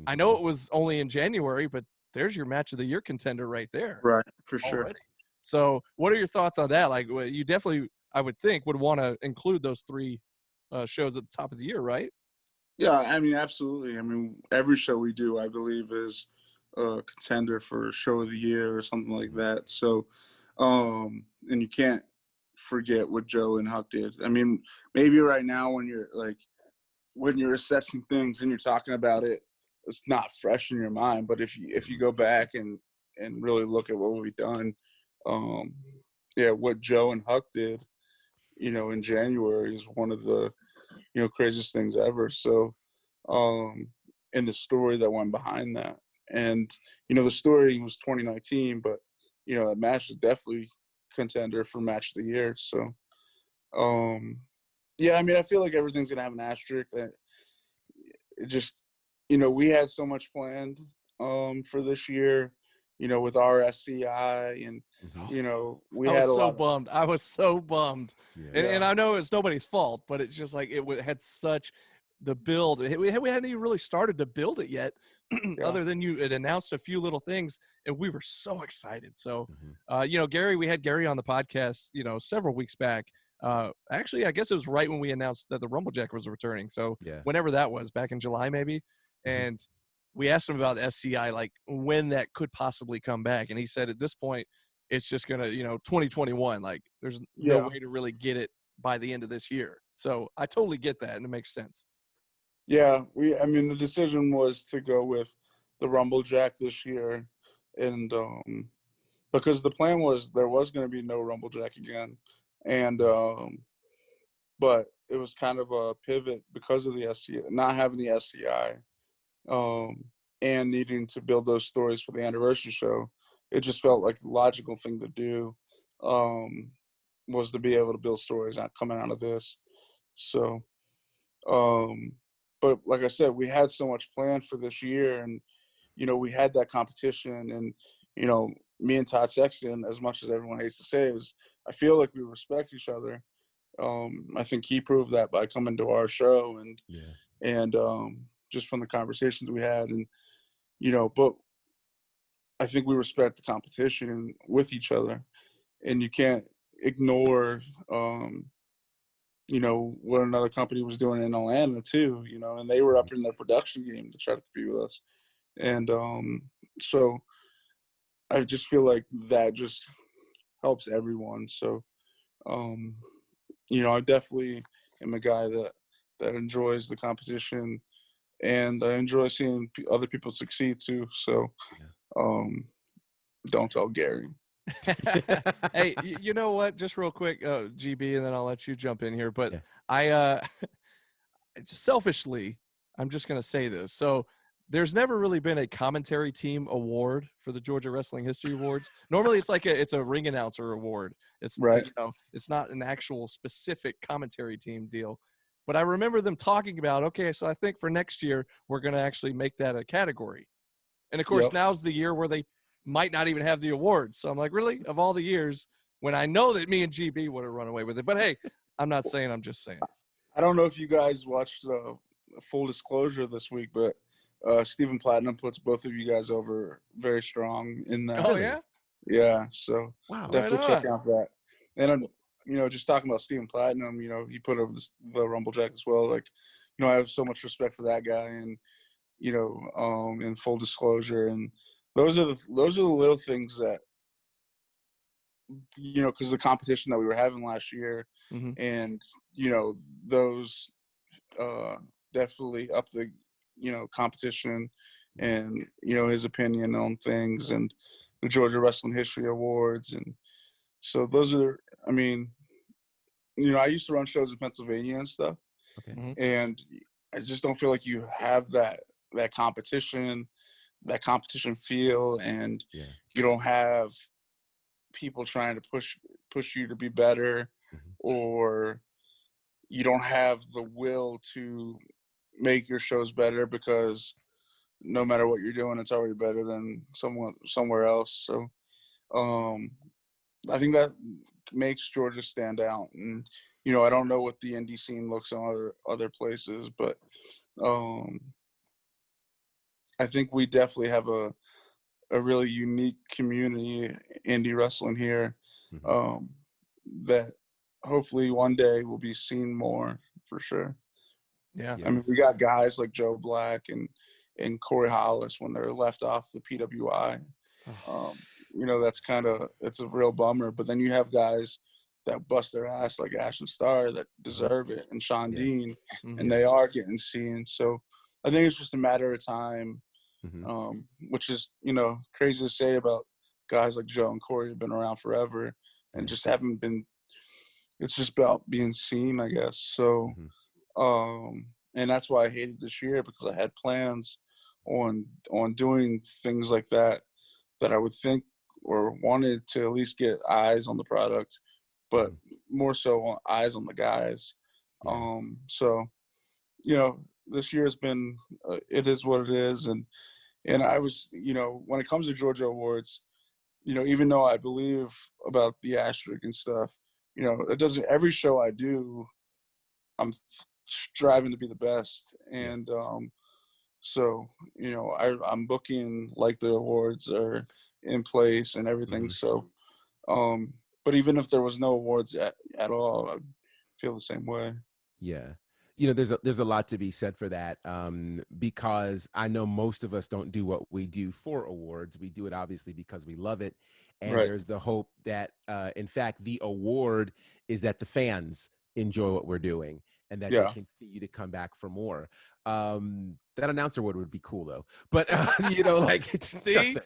I know it was only in January, but there's your match of the year contender right there. Right. For sure. Already. So what are your thoughts on that? Like, you definitely, I would think, would want to include those 3 shows at the top of the year, right? Yeah, I mean, absolutely. I mean, every show we do, I believe, is a contender for show of the year or something like that. So, and you can't forget what Joe and Huck did. I mean, maybe right now when you're assessing things and you're talking about it, it's not fresh in your mind. But if you go back and really look at what we've done, what Joe and Huck did, in January is one of the craziest things ever. So, and the story that went behind that, and the story was 2019, but that match is definitely contender for match of the year. So, I mean, I feel like everything's gonna have an asterisk. That it just, we had so much planned for this year, with our SCI, and we had a lot. Bummed. I was so bummed. Yeah. And I know it's nobody's fault, but it's just like it had such the build. We hadn't even really started to build it yet, other than you had announced a few little things, and we were so excited. So, Gary, we had Gary on the podcast, several weeks back. Actually, I guess it was right when we announced that the RumbleJack was returning. So whenever that was, back in July maybe, and we asked him about the SCI, like when that could possibly come back, and he said at this point it's just gonna, 2021. Like there's no way to really get it by the end of this year. So I totally get that, and it makes sense. Yeah, I mean, the decision was to go with the RumbleJack this year, and because the plan was there was going to be no RumbleJack again, and but it was kind of a pivot because of the SCI, not having the SCI, and needing to build those stories for the anniversary show. It just felt like the logical thing to do, was to be able to build stories out coming out of this. So, but like I said, we had so much planned for this year, and we had that competition, and me and Todd Sexton, as much as everyone hates to say, is I feel like we respect each other. I think he proved that by coming to our show, and just from the conversations we had, and but I think we respect the competition with each other, and you can't ignore what another company was doing in Atlanta too, and they were up in their production game to try to compete with us. And so I just feel like that just helps everyone. So, I definitely am a guy that enjoys the competition, and I enjoy seeing other people succeed too. So, don't tell Gary. Hey, you know what? Just real quick, GB, and then I'll let you jump in here. But I selfishly, I'm just gonna say this. So there's never really been a commentary team award for the Georgia Wrestling History Awards. Normally, it's a ring announcer award. It's Right. it's not an actual specific commentary team deal. But I remember them talking about, okay, so I think for next year we're going to actually make that a category. And of course, Yep. now's the year where they might not even have the awards. So I'm like, really? Of all the years, when I know that me and GB would have run away with it. But hey, I'm not saying. I'm just saying. I don't know if you guys watched Full Disclosure this week, but Stephen Platinum puts both of you guys over very strong in that. Oh yeah. Yeah, so Wow. definitely Right check on. out that. And just talking about Stephen Platinum, he put over the RumbleJack as well. Like, I have so much respect for that guy, and in Full Disclosure, and those are the little things that because the competition that we were having last year, Mm-hmm. and those definitely up the competition, and his opinion on things, and the Georgia Wrestling History Awards, and so those are. I mean, I used to run shows in Pennsylvania and stuff, Okay. Mm-hmm. and I just don't feel like you have that competition feel, and Yeah. you don't have people trying to push you to be better, Mhm. or you don't have the will to make your shows better, because no matter what you're doing, it's already better than somewhere else. So I think that makes Georgia stand out. And I don't know what the indie scene looks on other places, but I think we definitely have a really unique community, indie wrestling here, Mhm. that hopefully one day will be seen more, for sure. Yeah. I Yeah. mean, we got guys like Joe Black and Corey Hollis when they're left off the PWI. That's it's a real bummer. But then you have guys that bust their ass like Ashton Starr that deserve it, and Sean Yeah. Dean, Mm-hmm. and they are getting seen. So I think it's just a matter of time, Mhm. which is crazy to say about guys like Joe and Corey who've been around forever and Yeah. just haven't been. It's just about being seen, I guess. So, Mhm. and that's why I hated this year, because I had plans on doing things like that I would think or wanted to at least get eyes on the product, but Mhm. more so on eyes on the guys. Yeah. So this year has been it is what it is, and I was when it comes to Georgia Awards, even though I believe about the asterisk and stuff, it doesn't. Every show I do, I'm striving to be the best, Yeah. and so I'm booking like the awards are in place and everything. Mhm. So, but even if there was no awards at all, I'd feel the same way. Yeah. There's a lot to be said for that, because I know most of us don't do what we do for awards. We do it obviously because we love it, and Right. there's the hope that, in fact, the award is that the fans enjoy what we're doing and that they Yeah. continue to come back for more. That announcer award would be cool though, but like it's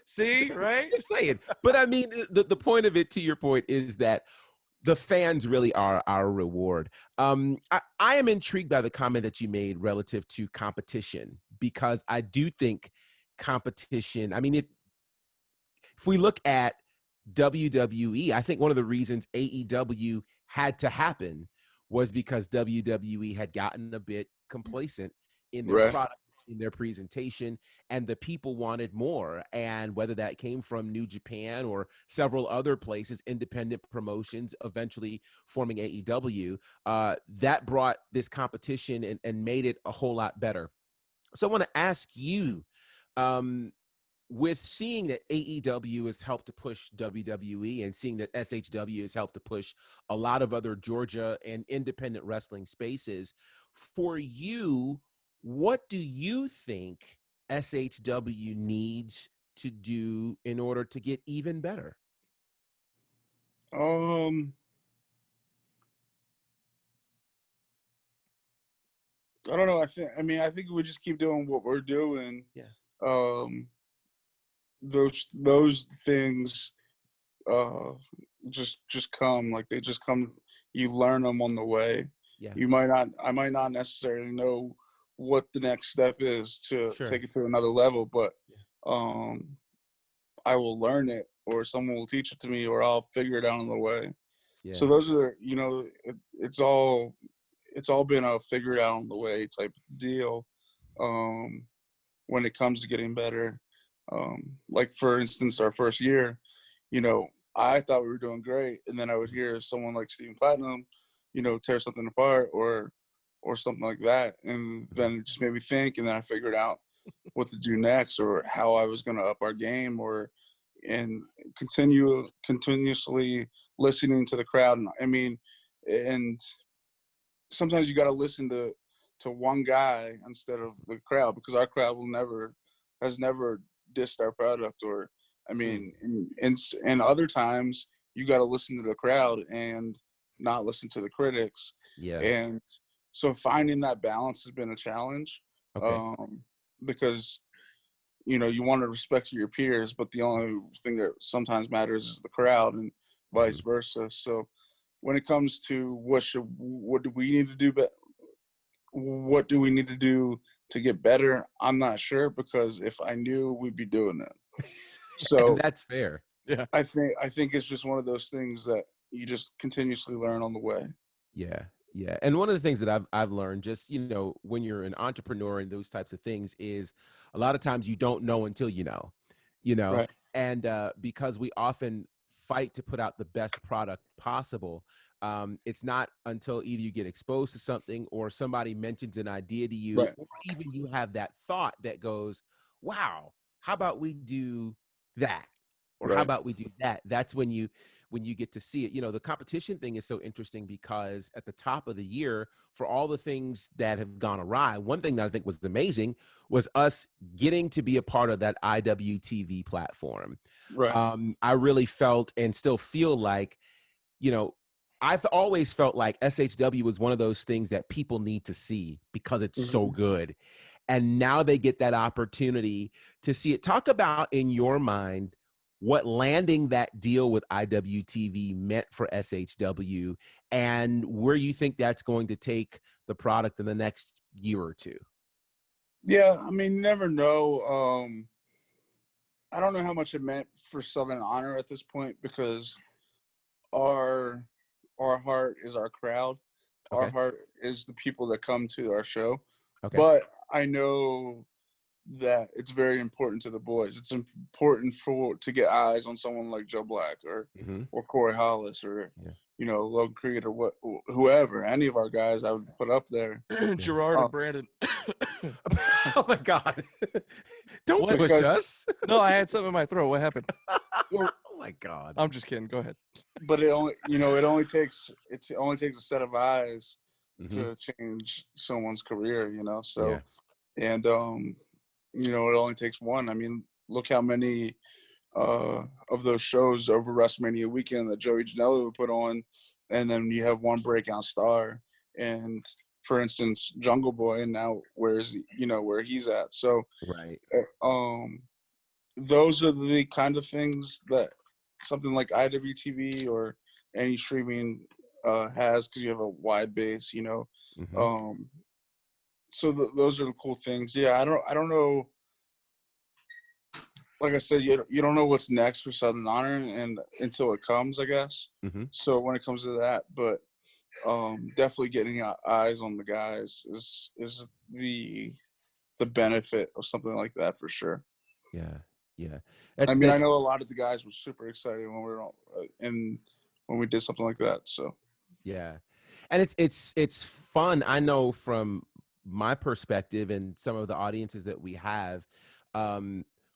See, right? just saying. But I mean, the point of it, to your point, is that the fans really are our reward. I am intrigued by the comment that you made relative to competition, because I do think competition, I mean, if we look at WWE, I think one of the reasons AEW had to happen was because WWE had gotten a bit complacent in their Right. product, in their presentation, and the people wanted more. And whether that came from New Japan or several other places, independent promotions eventually forming AEW, that brought this competition and made it a whole lot better. So I want to ask you, um, with seeing that AEW has helped to push WWE and seeing that SHW has helped to push a lot of other Georgia and independent wrestling spaces, for you, what do you think SHW needs to do in order to get even better? Um, I don't know. I think we just keep doing what we're doing. Yeah. Um, those things uh just come, like they just come. You learn them on the way. Yeah. I might not necessarily know what the next step is to Sure. take it to another level, but I will learn it, or someone will teach it to me, or I'll figure it out on the way. Yeah. So those are, it's all been a figure it out on the way type of deal. When it comes to getting better, like for instance, our first year, I thought we were doing great, and then I would hear someone like Stephen Platinum, tear something apart or something like that, and then it just made me think, and then I figured out what to do next, or how I was going to up our game, and continuously listening to the crowd. And sometimes you got to listen to one guy instead of the crowd, because our crowd has never dissed our product, or and other times you got to listen to the crowd and not listen to the critics. Yeah. And so finding that balance has been a challenge. Okay. Because you want to respect your peers, but the only thing that sometimes matters is the crowd, and vice versa. So when it comes to what do we need to do, but what do we need to do to get better, I'm not sure, because if I knew, we'd be doing it. So And that's fair. Yeah. I think it's just one of those things that you just continuously learn on the way. Yeah. Yeah. And one of the things that I've learned, just, when you're an entrepreneur and those types of things, is a lot of times you don't know until you know, Right. and because we often fight to put out the best product possible. It's not until either you get exposed to something, or somebody mentions an idea to you, Right. or even you have that thought that goes, wow, how about we do that? Or how Right. about we do that? That's when you get to see it. The competition thing is so interesting, because at the top of the year, for all the things that have gone awry, one thing that I think was amazing was us getting to be a part of that IWTV platform. Right. I really felt, and still feel like, I've always felt like SHW was one of those things that people need to see because it's so good. And now they get that opportunity to see it. Talk about, in your mind, what landing that deal with IWTV meant for SHW, and where you think that's going to take the product in the next year or two. Yeah, you never know. I don't know how much it meant for Southern Honor at this point, because our heart is our crowd. Our Okay. heart is the people that come to our show. Okay. But I know that it's very important to the boys. It's important to get eyes on someone like Joe Black, or Corey Hollis, or Logan Creed, or whoever. Any of our guys I would put up there. Gerard or Brandon. Oh my God! Don't What? push us. No, I had something in my throat. What happened? Oh my God! I'm just kidding. Go ahead. But it only takes a set of eyes to change someone's career. So Yeah. and it only takes one. Look how many of those shows over WrestleMania weekend that Joey Janela would put on, and then you have one breakout star, and for instance, Jungle Boy, and now where he's at. So Right. those are the kind of things that something like IWTV or any streaming has, because you have a wide base. So those are the cool things. Yeah, I don't know. Like I said, you don't know what's next for Southern Honor, and until it comes, I guess. So when it comes to that, but definitely getting eyes on the guys is the benefit of something like that, for sure. Yeah. Yeah. I know a lot of the guys were super excited when we were when we did something like that. So yeah, and it's fun. I know from my perspective and some of the audiences that we have,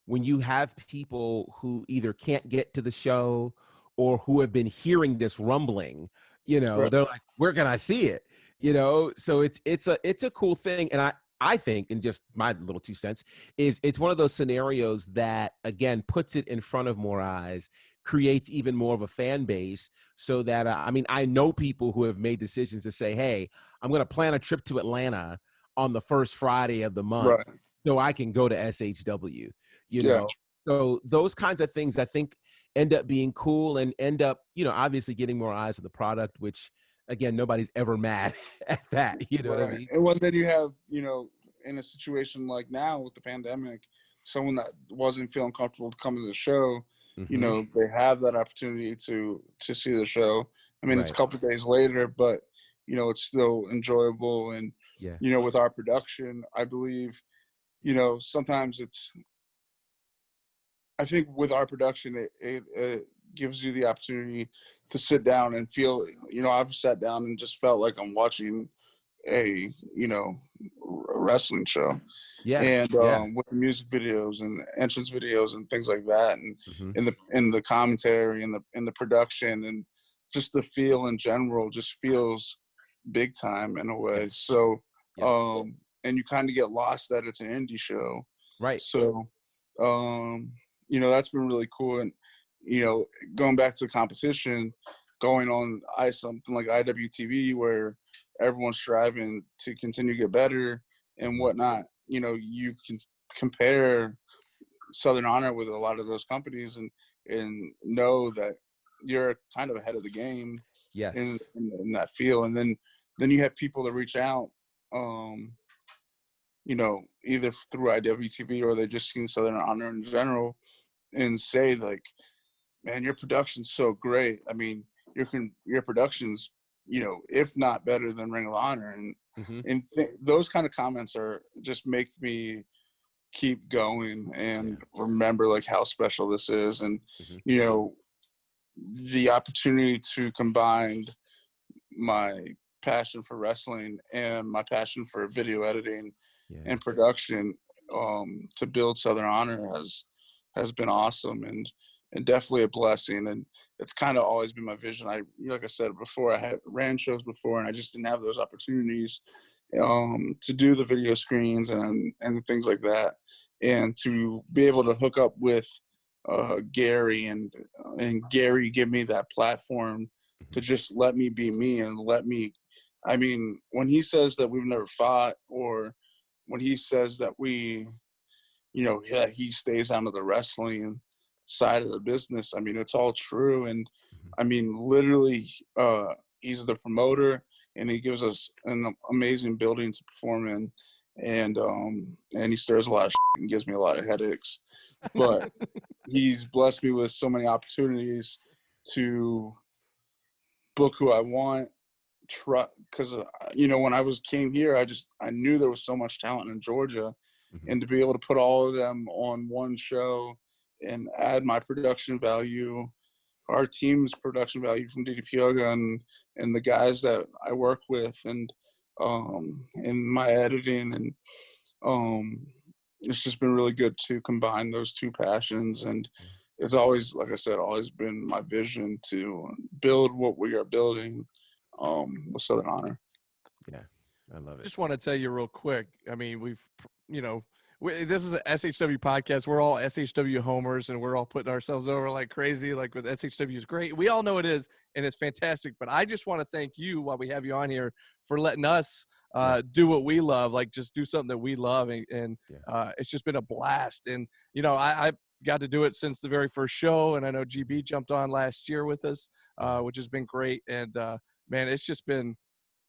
when you have people who either can't get to the show, or who have been hearing this rumbling, Right. they're like, where can I see it? So it's a cool thing. And I think, in just my little 2 cents, is it's one of those scenarios that, again, puts it in front of more eyes, creates even more of a fan base, so that, I know people who have made decisions to say, hey, I'm going to plan a trip to Atlanta on the first Friday of the month, Right. so I can go to SHW, Yeah. So those kinds of things, I think, end up being cool, and end up, obviously getting more eyes on the product, which, again, nobody's ever mad at that. You know what I Right. mean? And then you have, in a situation like now with the pandemic, someone that wasn't feeling comfortable to come to the show, you Mm-hmm. know, they have that opportunity to see the show. I mean, it's a Right. couple days later, but you know, it's still enjoyable. And Yeah. you know, with our production, I believe, you know, sometimes I think with our production, it gives you the opportunity to sit down and feel, you know, I've sat down and just felt like I'm watching a, you know, a wrestling show. Yeah. And Yeah. with the music videos and entrance videos and things like that, and Mm-hmm. in the commentary and the production, and just the feel in general just feels big time in a way. Yes. So Yes. and you kind of get lost that it's an indie show. Right. So you know, that's been really cool. And you know, going back to competition, going on something like IWTV where everyone's striving to continue to get better and Mm-hmm. whatnot, you know, you can compare Southern Honor with a lot of those companies and know that you're kind of ahead of the game Yes. in that field. And then you have people that reach out, um, you know, either through IWTV or they just seen Southern Honor in general and say like, man, your production's so great. I mean, your production's, you know, if not better than Ring of Honor. Mm-hmm. Those kind of comments are just make me keep going and Yeah. remember like how special this is. And Mm-hmm. you know, the opportunity to combine my passion for wrestling and my passion for video editing Yeah. and production, to build Southern Honor has been awesome and definitely a blessing. And it's kind of always been my vision. Like I said before, I had ran shows before and I just didn't have those opportunities to do the video screens and things like that, and to be able to hook up with Gary and Gary give me that platform Mm-hmm. to just let me be me and let me. I mean, when he says that we've never fought, or when he says that we, you know, yeah, he stays out of the wrestling side of the business, I mean, it's all true. And Mm-hmm. I mean, literally, he's the promoter and he gives us an amazing building to perform in. And he stirs a lot of shit and gives me a lot of headaches. But he's blessed me with so many opportunities to book who I want, because you know, when I came here, I knew there was so much talent in Georgia, Mm-hmm. and to be able to put all of them on one show and add my production value, our team's production value from DDP Yoga and the guys that I work with, and my editing, and it's just been really good to combine those two passions. And it's always, like I said, always been my vision to build what we are building with Southern Honor. Yeah. I love it. Just want to tell you real quick. I mean, you know, this is a SHW podcast. We're all SHW homers, and we're all putting ourselves over like crazy. Like with SHW is great. We all know it is, and it's fantastic. But I just want to thank you while we have you on here for letting us do what we love. Like just do something that we love, and it's just been a blast. And you know, I got to do it since the very first show, and I know GB jumped on last year with us, which has been great. And man, it's just been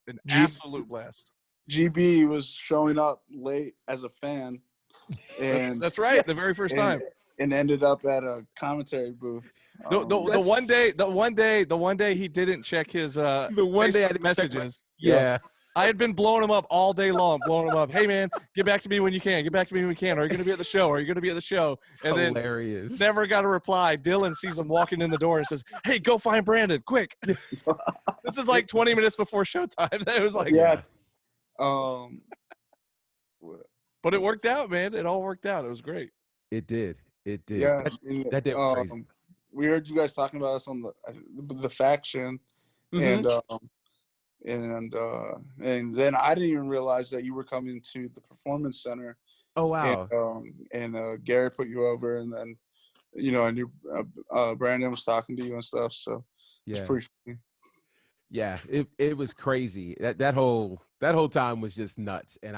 an absolute blast. GB was showing up late as a fan, and That's right. The very first time. and ended up at a commentary booth. The one day he didn't check his The one day I Facebook didn't check messages. Yeah. I had been blowing him up all day long, blowing him up. Hey man, get back to me when you can. Get back to me when you can. Are you going to be at the show? Are you going to be at the show? It's And then hilarious. never got a reply. Dylan sees him walking in the door and says, "Hey, go find Brandon, quick." This is like 20 minutes before showtime. It was like, Yeah. But it worked out, man. It all worked out. It was great. It did. It did. Yeah, That day was crazy. we heard you guys talking about us on the faction, Mhm. and then I didn't even realize that you were coming to the performance center. Oh wow. And Gary put you over, and then you know I knew Brandon was talking to you and stuff. So Yeah. it's pretty funny. Yeah, it was crazy. That whole time was just nuts. And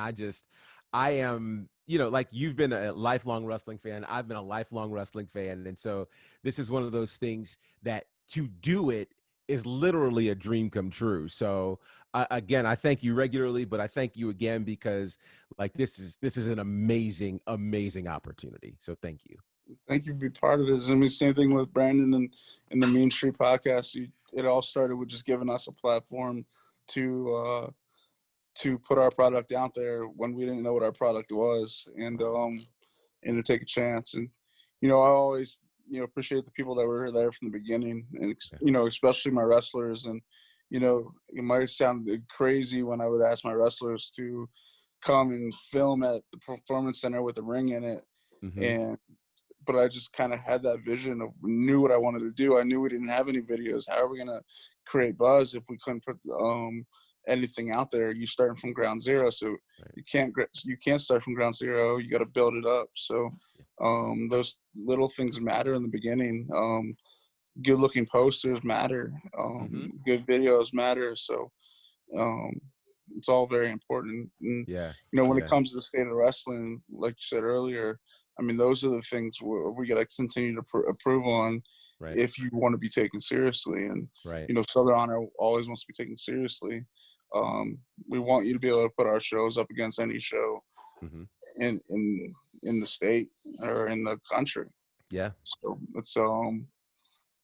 I am, you know, like you've been a lifelong wrestling fan. I've been a lifelong wrestling fan. And so this is one of those things that to do it is literally a dream come true. So again, I thank you regularly, but I thank you again because like this is an amazing opportunity. So thank you. Thank you for being part of this. I mean, same thing with Brandon and the Mean Street podcast. It all started with just giving us a platform to put our product out there when we didn't know what our product was, and to take a chance. And I always appreciate the people that were there from the beginning, and especially my wrestlers. And it might sound crazy when I would ask my wrestlers to come and film at the performance center with a ring in it, but I just kind of had that vision of knew what I wanted to do. I knew we didn't have any videos. How are we gonna create buzz if we couldn't put anything out there? You starting from ground zero, so you can't start from ground zero. You got to build it up. So those little things matter in the beginning. Good looking posters matter. Good videos matter. So it's all very important. And when it comes to the state of wrestling, like you said earlier, I mean, those are the things we got to continue to improve on if you want to be taken seriously. And Southern Honor always wants to be taken seriously. We want you to be able to put our shows up against any show in the state or in the country. Yeah. So it's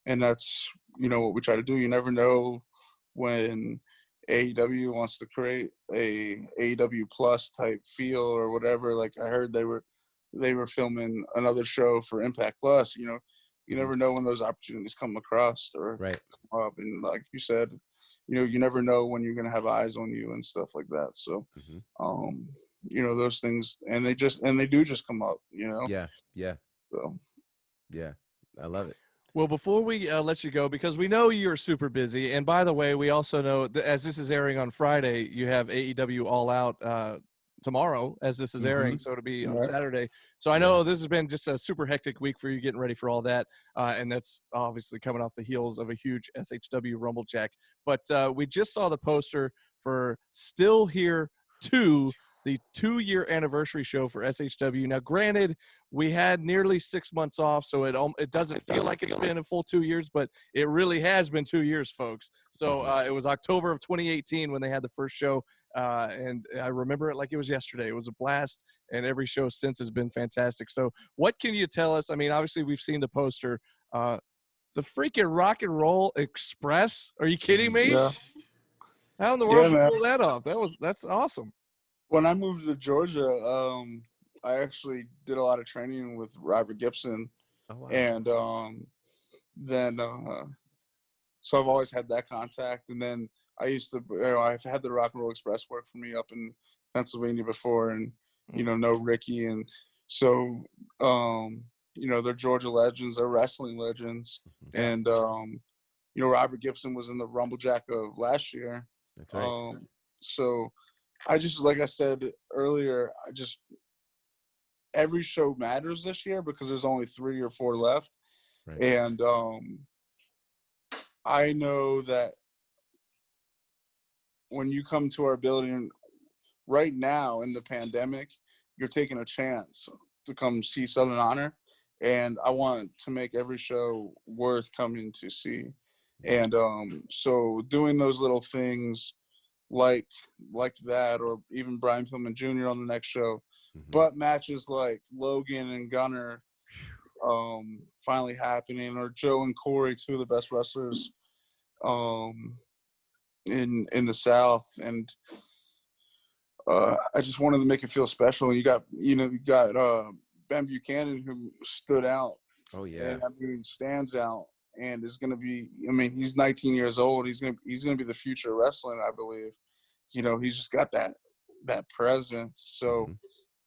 and that's what we try to do. You never know when AEW wants to create a AEW Plus type feel or whatever. Like I heard they were filming another show for Impact Plus. You never know when those opportunities come across or come up. And like you said, you never know when you're gonna have eyes on you and stuff like that. So, those things, and they do just come up. Yeah. So, yeah, I love it. Well, before we let you go, because we know you're super busy, and by the way, we also know that as this is airing on Friday, you have AEW All Out tomorrow as this is airing, so it'll be on Saturday. So I know this has been just a super hectic week for you getting ready for all that, and that's obviously coming off the heels of a huge SHW RumbleJack. But we just saw the poster for Still Here 2, the 2-year anniversary show for SHW. Now, granted, we had nearly 6 months off, so it doesn't feel like it's been a full 2 years, but it really has been 2 years, folks. So it was October of 2018 when they had the first show, and I remember it like it was yesterday. It was a blast, and every show since has been fantastic. So what can you tell us? I mean, obviously, we've seen the poster. The freaking Rock and Roll Express? Are you kidding me? Yeah. How in the world did you pull that off? That's awesome. When I moved to Georgia, I actually did a lot of training with Robert Gibson. Oh, wow. And then so I've always had that contact. And then I used to, I've had the Rock and Roll Express work for me up in Pennsylvania before, and know Ricky. And so they're Georgia legends, they're wrestling legends. And Robert Gibson was in the RumbleJack of last year. That's right. So I just, like I said earlier, every show matters this year because there's only 3 or 4 left. Right. And I know that when you come to our building right now in the pandemic, you're taking a chance to come see Southern Honor. And I want to make every show worth coming to see. And so doing those little things like that, or even Brian Pillman Jr. on the next show, but matches like Logan and Gunner finally happening, or Joe and Corey, 2 of the best wrestlers in the South. And I just wanted to make it feel special. You got Ben Buchanan, who stood out. Oh yeah, and, I mean, stands out, and is going to be. I mean, he's 19 years old. He's going to be the future of wrestling, I believe. He's just got that presence. So,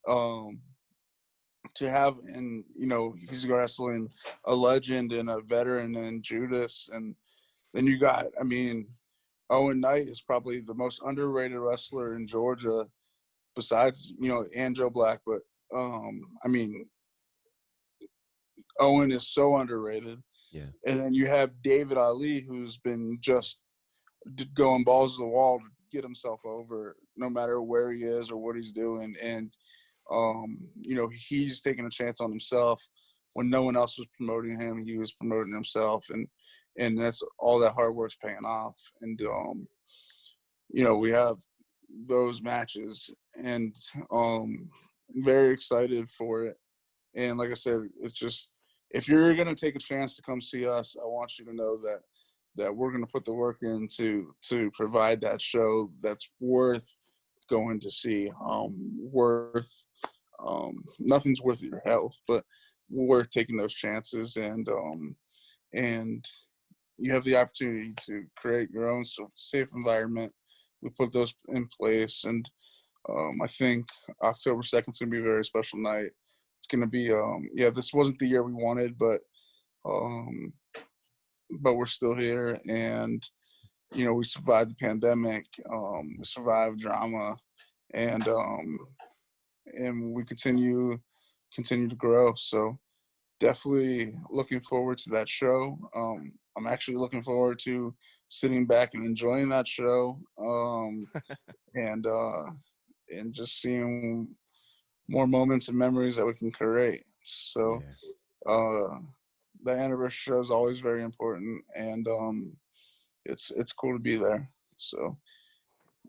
to have, and he's wrestling a legend and a veteran and Judas, and then you got, I mean, Owen Knight is probably the most underrated wrestler in Georgia, besides and Joe Black. But I mean, Owen is so underrated. Yeah. And then you have David Ali, who's been just going balls to the wall to get himself over, no matter where he is or what he's doing. And he's taking a chance on himself. When no one else was promoting him, he was promoting himself. And and that's all that hard work's paying off. And we have those matches, and very excited for it. And like I said, it's just, if you're gonna take a chance to come see us, I want you to know that we're gonna put the work in to provide that show that's worth going to see. Nothing's worth your health, but worth taking those chances. And you have the opportunity to create your own safe environment. We put those in place, and I think October 2nd is going to be a very special night. It's going to be, this wasn't the year we wanted, but we're still here, and we survived the pandemic, we survived drama, and we continue to grow. So definitely looking forward to that show. I'm actually looking forward to sitting back and enjoying that show, and just seeing more moments and memories that we can create. So the anniversary show is always very important, and it's cool to be there. So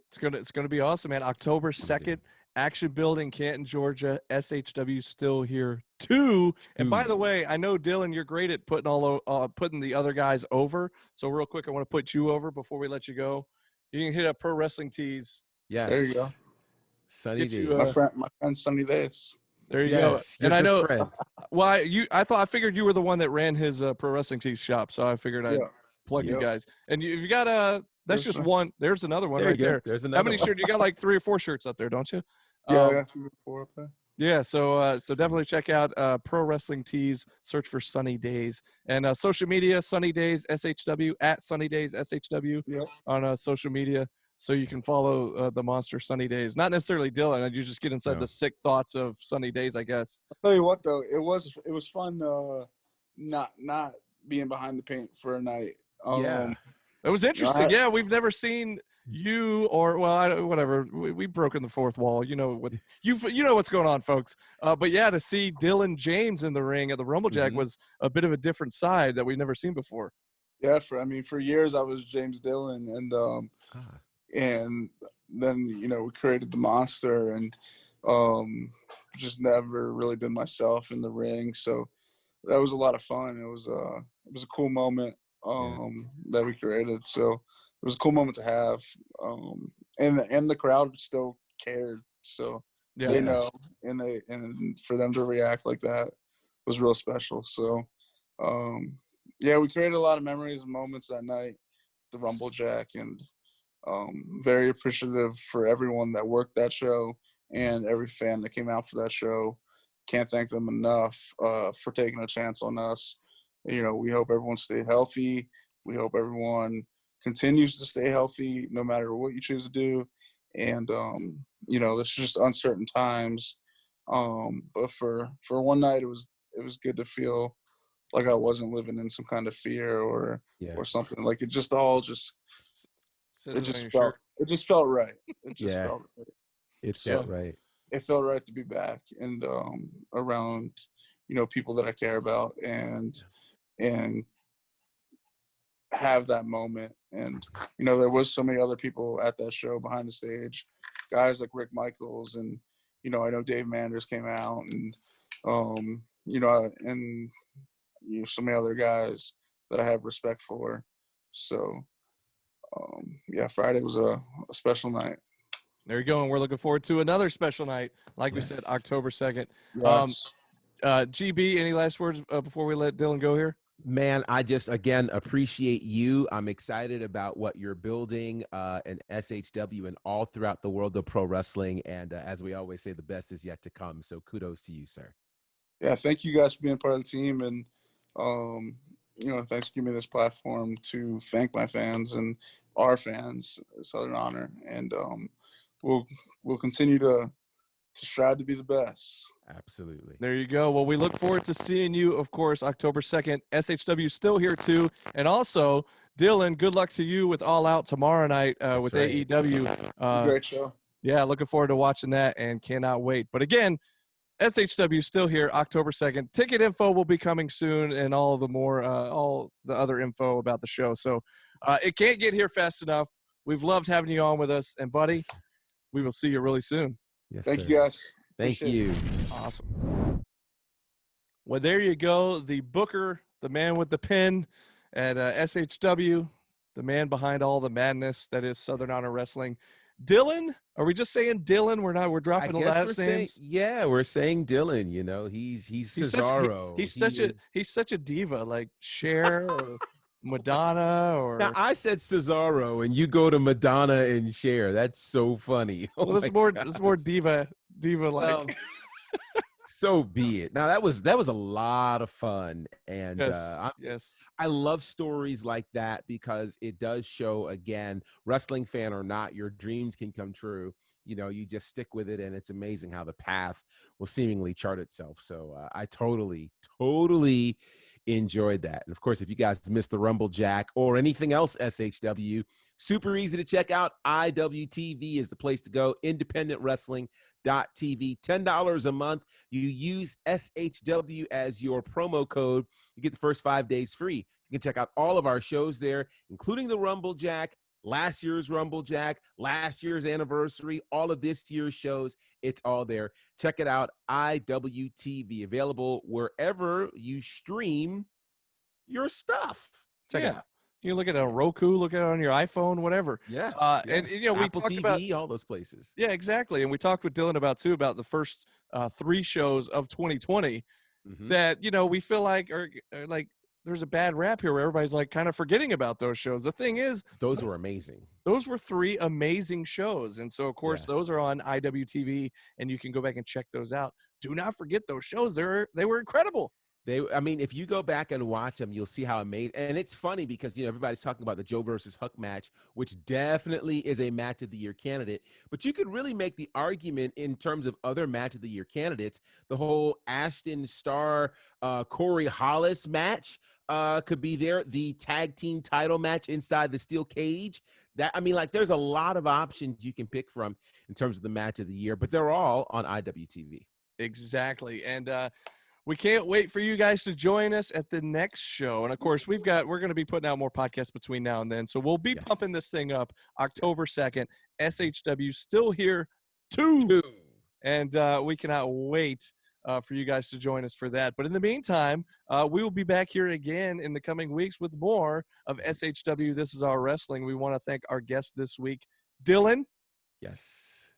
it's gonna be awesome, man. October 2nd, Action Building, Canton, Georgia. SHW still here too. And by the way, I know Dylan, you're great at putting the other guys over. So real quick, I want to put you over before we let you go. You can hit up Pro Wrestling Tees. Yes. There you go. Sunny Daze. My friend Sunny Daze. There you go. And I know, friend. well, I figured you were the one that ran his Pro Wrestling Tees shop, so I figured I'd plug you guys. And you got that's just one. There's another one right there. There's another. How many shirts? You got like 3 or 4 shirts up there, don't you? Yeah, I got 3 or 4 up there. Yeah, so definitely check out Pro Wrestling Tees. Search for Sunny Daze, and social media, Sunny Daze SHW, at Sunny Daze SHW on social media, so you can follow the monster Sunny Daze. Not necessarily Dylan. You just get inside the sick thoughts of Sunny Daze, I guess. I'll tell you what, though, it was fun not being behind the paint for a night. It was interesting. We've never seen you or whatever. We've broken the fourth wall. You know what what's going on, folks. But to see Dylan James in the ring at the RumbleJack was a bit of a different side that we've never seen before. Yeah, for years I was James Dylan, and then we created the monster, and just never really been myself in the ring. So that was a lot of fun. It was a cool moment that we created. So it was a cool moment to have, and the crowd still cared. So they know, and for them to react like that was real special. So we created a lot of memories and moments that night, the RumbleJack, and very appreciative for everyone that worked that show and every fan that came out for that show. Can't thank them enough for taking a chance on us. We hope everyone stayed healthy. We hope everyone continues to stay healthy no matter what you choose to do. And, it's just uncertain times. But for one night, it was good to feel like I wasn't living in some kind of fear or something. Like it just felt right. It felt right. It felt right to be back and around, people that I care about and have that moment. And there was so many other people at that show behind the stage, guys like Rick Michaels, and I know Dave Manders came out, and and so many other guys that I have respect for. So Friday was a special night. There you go, and we're looking forward to another special night, like we said, October 2nd. Yes. GB, any last words before we let Dylan go here? Man, I just, again, appreciate you. I'm excited about what you're building in SHW and all throughout the world of pro wrestling. And as we always say, the best is yet to come. So kudos to you, sir. Yeah, thank you guys for being part of the team. And, thanks for giving me this platform to thank my fans and our fans. It's an honor. And we'll continue to strive to be the best. Absolutely. There you go. Well, we look forward to seeing you, of course, October 2nd. SHW still here too. And also, Dylan, good luck to you with All Out tomorrow night with AEW. Great show. Yeah, looking forward to watching that and cannot wait. But again, SHW still here, October 2nd. Ticket info will be coming soon, and all the other info about the show. So it can't get here fast enough. We've loved having you on with us, and buddy, Yes. we will see you really soon. Yes, Thank sir. you, guys. Thank Appreciate you. Awesome. Well, there you go. The booker, the man with the pen at SHW, the man behind all the madness that is Southern Honor Wrestling. Dylan, are we just saying Dylan? We're dropping the last names. We're saying Dylan. You know, he's Cesaro. He's such a diva, like Cher or Madonna or. Now I said Cesaro, and you go to Madonna and Cher. That's so funny. Oh Well, it's more diva like. Well, so be it. Now that was a lot of fun, and yes. I love stories like that because it does show, again, wrestling fan or not, your dreams can come true. You know, you just stick with it, and it's amazing how the path will seemingly chart itself. So I totally enjoyed that. And of course, if you guys missed the RumbleJack or anything else SHW, super easy to check out. IWTV is the place to go. Independent Wrestling.tv, $10 a month. You use SHW as your promo code. You get the first 5 days free. You can check out all of our shows there, including the RumbleJack, last year's RumbleJack, last year's anniversary, all of this year's shows. It's all there. Check it out. IWTV, available wherever you stream your stuff. Check it out. You can look at it on Roku, look at it on your iPhone, whatever. Yeah. And you know, we Apple talked TV, about all those places. Yeah, exactly. And we talked with Dylan about the first 3 shows of 2020 that, you know, we feel like are like there's a bad rap here where everybody's like kind of forgetting about those shows. The thing is, those were amazing. Those were 3 amazing shows. And so, of course, those are on IWTV, and you can go back and check those out. Do not forget those shows. They were incredible. I mean, if you go back and watch them, you'll see how amazing. And it's funny because, you know, everybody's talking about the Joe versus Huck match, which definitely is a match of the year candidate. But you could really make the argument in terms of other match of the year candidates. The whole Ashton Starr, Corey Hollis match could be there. The tag team title match inside the steel cage. There's a lot of options you can pick from in terms of the match of the year, but they're all on IWTV. Exactly. And we can't wait for you guys to join us at the next show. And of course, we're going to be putting out more podcasts between now and then. So we'll be pumping this thing up October 2nd. SHW still here too. And we cannot wait for you guys to join us for that. But in the meantime, we will be back here again in the coming weeks with more of SHW. This is Our Wrestling. We want to thank our guest this week, Dylan. Yes.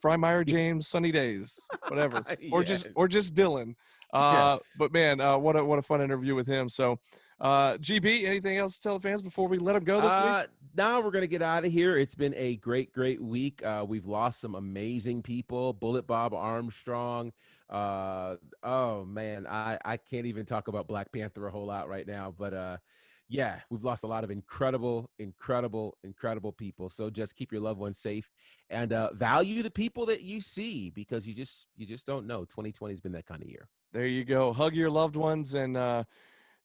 Frymyer, James, Sunny Days, whatever, or just Dylan. Yes. But man, what a fun interview with him. So, GB, anything else to tell the fans before we let them go this week? Now we're going to get out of here. It's been a great week. We've lost some amazing people. Bullet Bob Armstrong. Oh man, I can't even talk about Black Panther a whole lot right now, but yeah, we've lost a lot of incredible people. So just keep your loved ones safe and value the people that you see, because you just don't know. 2020 has been that kind of year. There you go. Hug your loved ones, and yeah,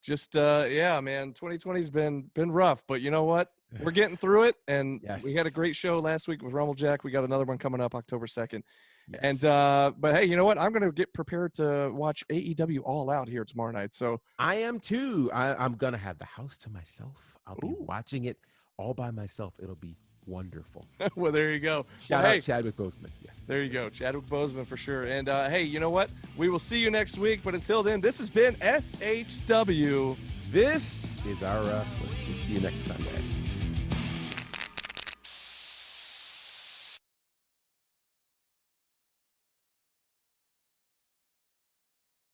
man, 2020's been rough, but you know what? We're getting through it, and we had a great show last week with RumbleJack. We got another one coming up October 2nd. Yes. And but hey, you know what? I'm going to get prepared to watch AEW All Out here tomorrow night. So I am too. I'm going to have the house to myself. I'll be watching it all by myself. It'll be wonderful. Well, there you go. Shout out Chadwick Boseman. Yeah. There you go. Chadwick Boseman for sure. And hey, you know what? We will see you next week. But until then, this has been SHW. This is Our Wrestling. We'll see you next time, guys.